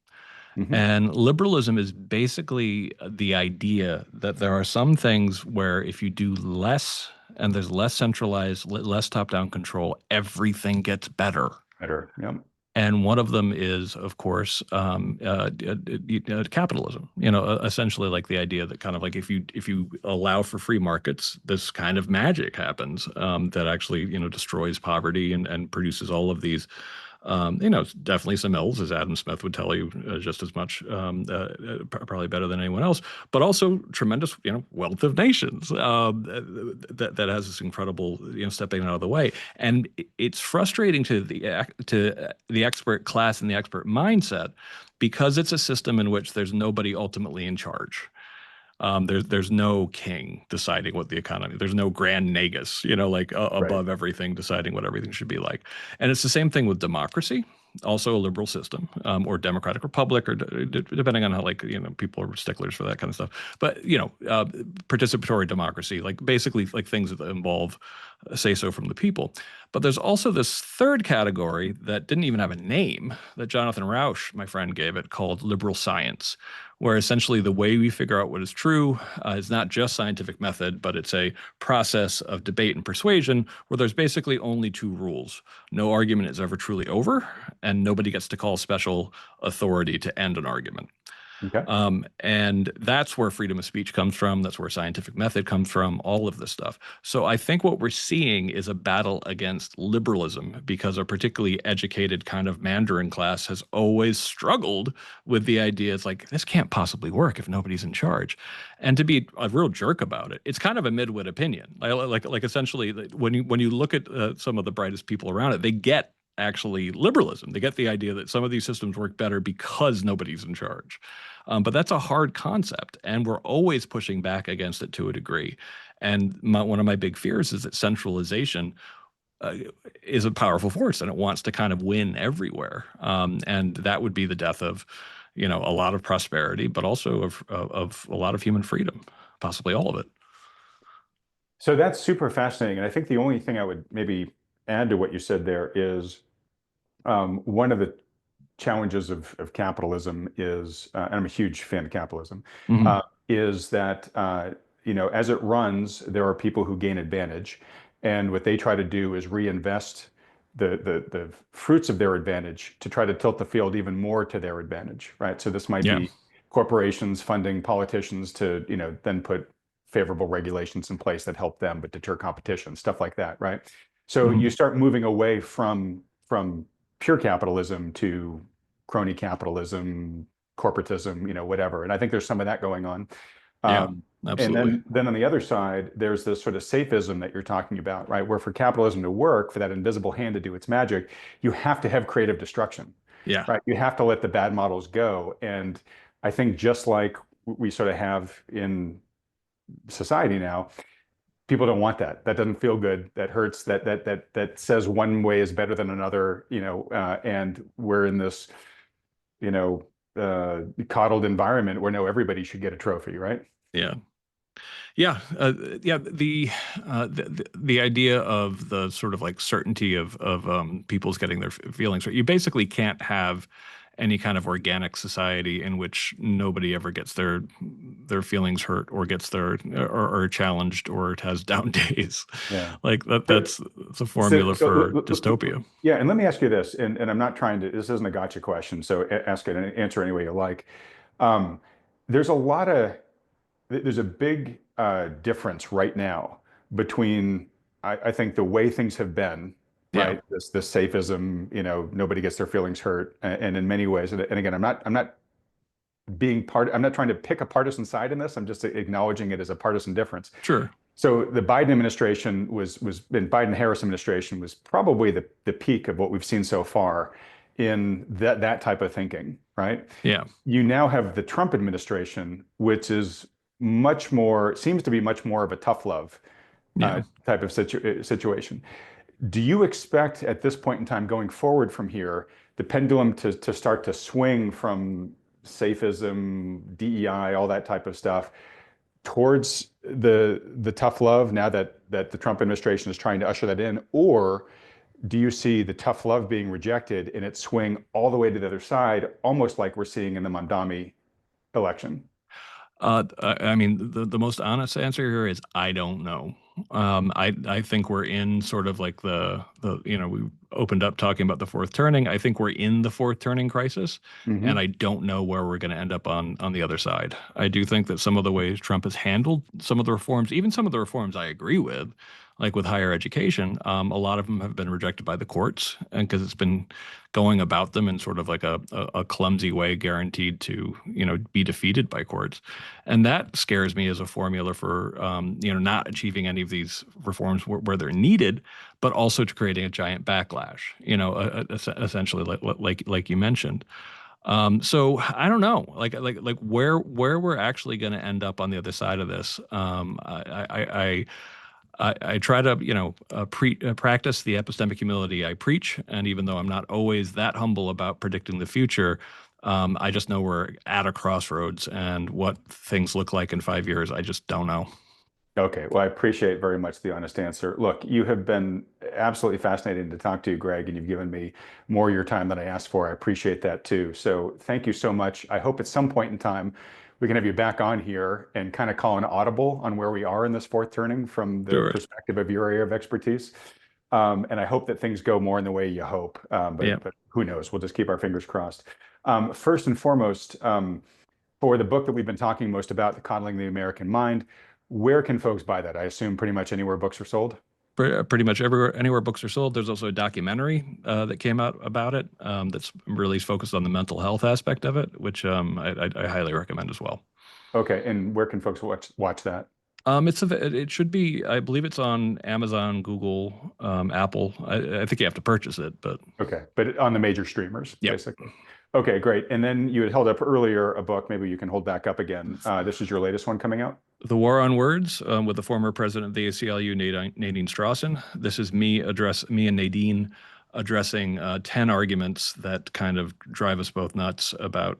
Hmm. And liberalism is basically the idea that there are some things where if you do less and there's less centralized, less top-down control, everything gets better. Better. Yeah. And one of them is, of course, capitalism. Essentially like the idea that kind of like if you allow for free markets, this kind of magic happens that actually destroys poverty and produces all of these Definitely some ills, as Adam Smith would tell you, just as much, probably better than anyone else, but also tremendous, wealth of nations that has this incredible, stepping out of the way. And it's frustrating to the expert class and the expert mindset because it's a system in which there's nobody ultimately in charge. There's no king deciding what the economy. There's no grand nagus, Right. above everything, deciding what everything should be like. And it's the same thing with democracy, also a liberal system, or democratic republic, or depending on how people are sticklers for that kind of stuff. But participatory democracy, like basically like things that involve say so from the people. But there's also this third category that didn't even have a name that Jonathan Rauch, my friend, gave it, called liberal science, where essentially the way we figure out what is true is not just scientific method, but it's a process of debate and persuasion where there's basically only two rules. No argument is ever truly over, and nobody gets to call special authority to end an argument. Okay. And that's where freedom of speech comes from. That's where scientific method comes from, all of this stuff. So I think what we're seeing is a battle against liberalism because a particularly educated kind of Mandarin class has always struggled with the idea. It's like, this can't possibly work if nobody's in charge. And to be a real jerk about it, it's kind of a midwit opinion. Like essentially, when you look at some of the brightest people around it, they get actually liberalism. They get the idea that some of these systems work better because nobody's in charge. But that's a hard concept, and we're always pushing back against it to a degree. And one of my big fears is that centralization is a powerful force, and it wants to kind of win everywhere. And that would be the death of, a lot of prosperity, but also of a lot of human freedom, possibly all of it. So that's super fascinating. And I think the only thing I would maybe add to what you said there is one of the challenges of capitalism is, and I'm a huge fan of capitalism, Mm-hmm. is that as it runs, there are people who gain advantage, and what they try to do is reinvest the fruits of their advantage to try to tilt the field even more to their advantage, right? So this might Yeah. be corporations funding politicians to then put favorable regulations in place that help them but deter competition, stuff like that, right? So Mm-hmm. you start moving away from pure capitalism to crony capitalism, corporatism, whatever. And I think there's some of that going on. Yeah, And absolutely. then on the other side, there's this sort of safeism that you're talking about, right? Where for capitalism to work, for that invisible hand to do its magic, you have to have creative destruction, Yeah. right? You have to let the bad models go. And I think just like we sort of have in society now, people don't want that. That doesn't feel good. That hurts. That says one way is better than another. And we're in this, coddled environment where no, everybody should get a trophy, right? Yeah. Yeah, yeah. The idea of the sort of like certainty of people's getting their feelings right. You basically can't have any kind of organic society in which nobody ever gets their feelings hurt or gets or challenged or has down days. Yeah. Like that. So, That's a formula for dystopia. yeah, and let me ask you this, and I'm not trying to. This isn't a gotcha question, so ask it and answer any way you like. Um, there's a lot of there's a big difference right now between I think the way things have been, Yeah, right? This safism, nobody gets their feelings hurt, and in many ways, and again, I'm not being part. I'm not trying to pick a partisan side in this. I'm just acknowledging it as a partisan difference. sure. So the Biden administration and Biden-Harris administration was probably the peak of what we've seen so far in that type of thinking, right? Yeah, You now have the Trump administration, which is seems to be much more of a tough love yeah. type of situation. Do you expect at this point in time going forward from here, the pendulum to start to swing from safism, DEI, all that type of stuff towards the tough love now that the Trump administration is trying to usher that in? Or do you see the tough love being rejected and it swing all the way to the other side, almost like we're seeing in the Mamdani election? I mean, the most honest answer here is I don't know. I think we're in sort of like we opened up talking about the fourth turning. I think we're in the fourth turning crisis, and Hmm. I don't know where we're going to end up on the other side. I do think that some of the ways Trump has handled some of the reforms, even some of the reforms I agree with, like with higher education, a lot of them have been rejected by the courts, and because it's been going about them in sort of like a clumsy way, guaranteed to be defeated by courts, and that scares me as a formula for not achieving any of these reforms where they're needed, but also to creating a giant backlash. Essentially, like you mentioned. So I don't know, like where we're actually going to end up on the other side of this. I try to practice the epistemic humility I preach, and even though I'm not always that humble about predicting the future, I just know we're at a crossroads, and what things look like in 5 years, I just don't know. Okay, well, I appreciate very much the honest answer. Look, you have been absolutely fascinating to talk to, Greg, and you've given me more of your time than I asked for. I appreciate that too. So thank you so much. I hope at some point in time we can have you back on here and kind of call an audible on where we are in this fourth turning from the Sure. perspective of your area of expertise. And I hope that things go more in the way you hope. Yeah. But who knows? We'll just keep our fingers crossed. First and foremost, for the book that we've been talking most about, The Coddling the American Mind, where can folks buy that? I assume pretty much anywhere books are sold. Pretty much everywhere, anywhere books are sold. There's also a documentary that came out about it that's really focused on the mental health aspect of it, which I highly recommend as well. Okay, and where can folks watch that? It should be, I believe it's on Amazon, Google, Apple. I think you have to purchase it, but Okay, but on the major streamers, yeah. basically. Okay, great. And then you had held up earlier a book, maybe you can hold back up again. This is your latest one coming out? The War on Words with the former president of the ACLU, Nadine Strawson. This is me and Nadine addressing 10 arguments that kind of drive us both nuts about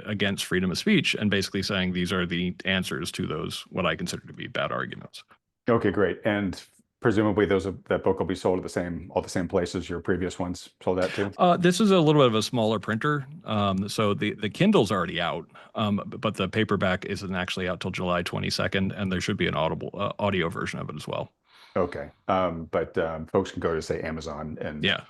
against freedom of speech, and basically saying these are the answers to those what I consider to be bad arguments. Okay, great. And presumably that book will be sold at all the same places your previous ones sold at too? This is a little bit of a smaller printer. So the Kindle's already out, but the paperback isn't actually out till July 22nd, and there should be an audio version of it as well. Okay. But folks can go to, say, Amazon and yeah.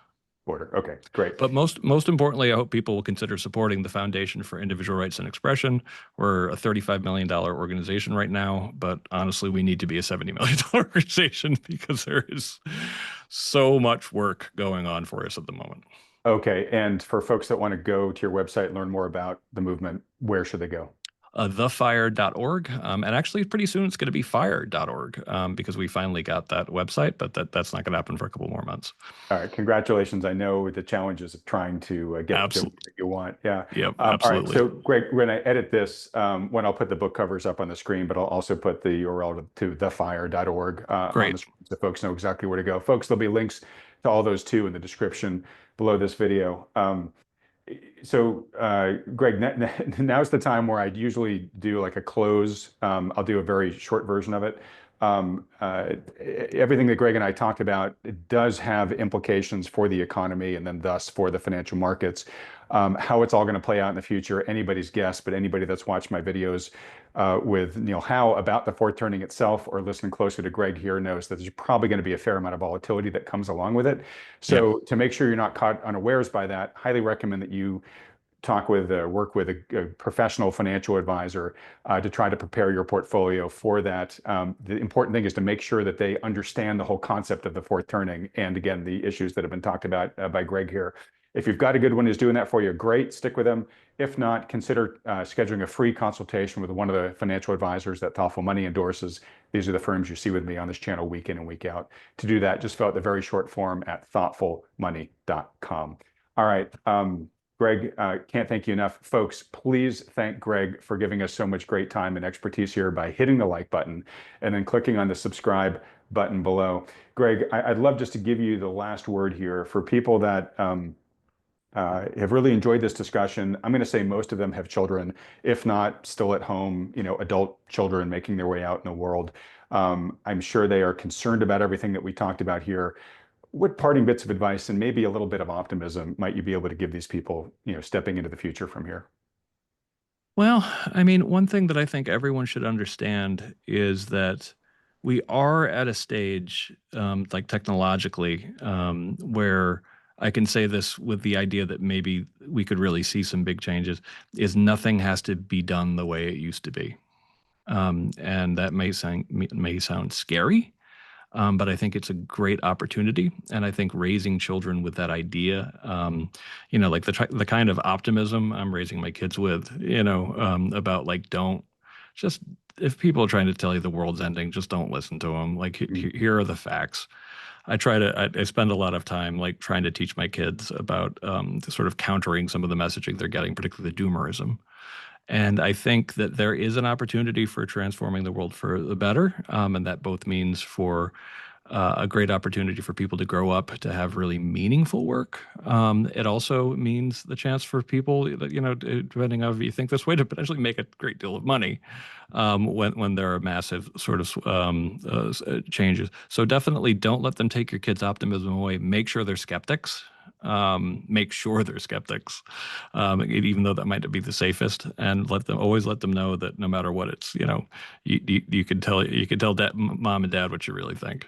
order. Okay, great. But most importantly, I hope people will consider supporting the Foundation for Individual Rights and Expression. We're a $35 million organization right now, but honestly, we need to be a $70 million organization because there is so much work going on for us at the moment. Okay, and for folks that want to go to your website and learn more about the movement, where should they go? Thefire.org. And actually, pretty soon it's going to be fire.org because we finally got that website, but that's not going to happen for a couple more months. All right, congratulations. I know the challenges of trying to get the what you want. Yeah. Yep, absolutely. All right, so Greg, when I edit this, when I'll put the book covers up on the screen, but I'll also put the URL to thefire.org on the screen so folks know exactly where to go. Folks, there'll be links to all those too in the description below this video. So, Greg, now's the time where I'd usually do like a close. I'll do a very short version of it. Everything that Greg and I talked about, it does have implications for the economy and then thus for the financial markets. How it's all going to play out in the future, anybody's guess, but anybody that's watched my videos with Neil Howe about the fourth turning itself or listening closer to Greg here knows that there's probably going to be a fair amount of volatility that comes along with it. So to make sure you're not caught unawares by that, highly recommend that you work with a professional financial advisor to try to prepare your portfolio for that. The important thing is to make sure that they understand the whole concept of the fourth turning and again, the issues that have been talked about by Greg here. If you've got a good one who's doing that for you, great, stick with them. If not, consider scheduling a free consultation with one of the financial advisors that Thoughtful Money endorses. These are the firms you see with me on this channel week in and week out. To do that, just fill out the very short form at thoughtfulmoney.com. All right, Greg, can't thank you enough. Folks, please thank Greg for giving us so much great time and expertise here by hitting the like button and then clicking on the subscribe button below. Greg, I'd love just to give you the last word here for people that have really enjoyed this discussion. I'm going to say most of them have children, if not still at home, adult children making their way out in the world. I'm sure they are concerned about everything that we talked about here. What parting bits of advice and maybe a little bit of optimism might you be able to give these people, stepping into the future from here? Well, I mean, one thing that I think everyone should understand is that we are at a stage, like technologically, where I can say this with the idea that maybe we could really see some big changes, is nothing has to be done the way it used to be. And that may sound scary. But I think it's a great opportunity, and I think raising children with that idea, like the kind of optimism I'm raising my kids with, about like don't just if people are trying to tell you the world's ending, just don't listen to them. Like here are the facts. I spend a lot of time like trying to teach my kids about sort of countering some of the messaging they're getting, particularly the doomerism. And I think that there is an opportunity for transforming the world for the better. And that both means for a great opportunity for people to grow up to have really meaningful work. It also means the chance for people that, depending on if you think this way, to potentially make a great deal of money when there are massive sort of changes. So definitely don't let them take your kids' optimism away. Make sure they're skeptics. Make sure they're skeptics, even though that might be the safest, and always let them know that no matter what, it's you can tell mom and dad what you really think.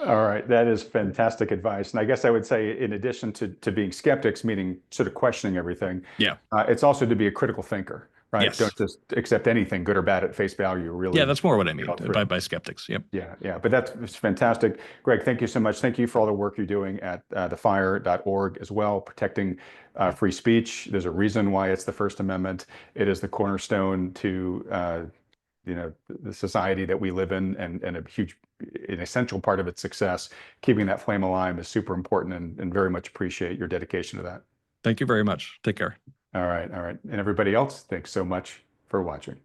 All right, that is fantastic advice. And I guess I would say, in addition to being skeptics, meaning sort of questioning everything, Yeah. it's also to be a critical thinker, right? Yes. Don't just accept anything, good or bad, at face value. Really. Yeah, that's more what I mean by skeptics. Yep. Yeah. But that's fantastic. Greg, thank you so much. Thank you for all the work you're doing at thefire.org as well, protecting free speech. There's a reason why it's the First Amendment. It is the cornerstone to the society that we live in, and an essential part of its success. Keeping that flame alive is super important, and very much appreciate your dedication to that. Thank you very much. Take care. All right. And everybody else, thanks so much for watching.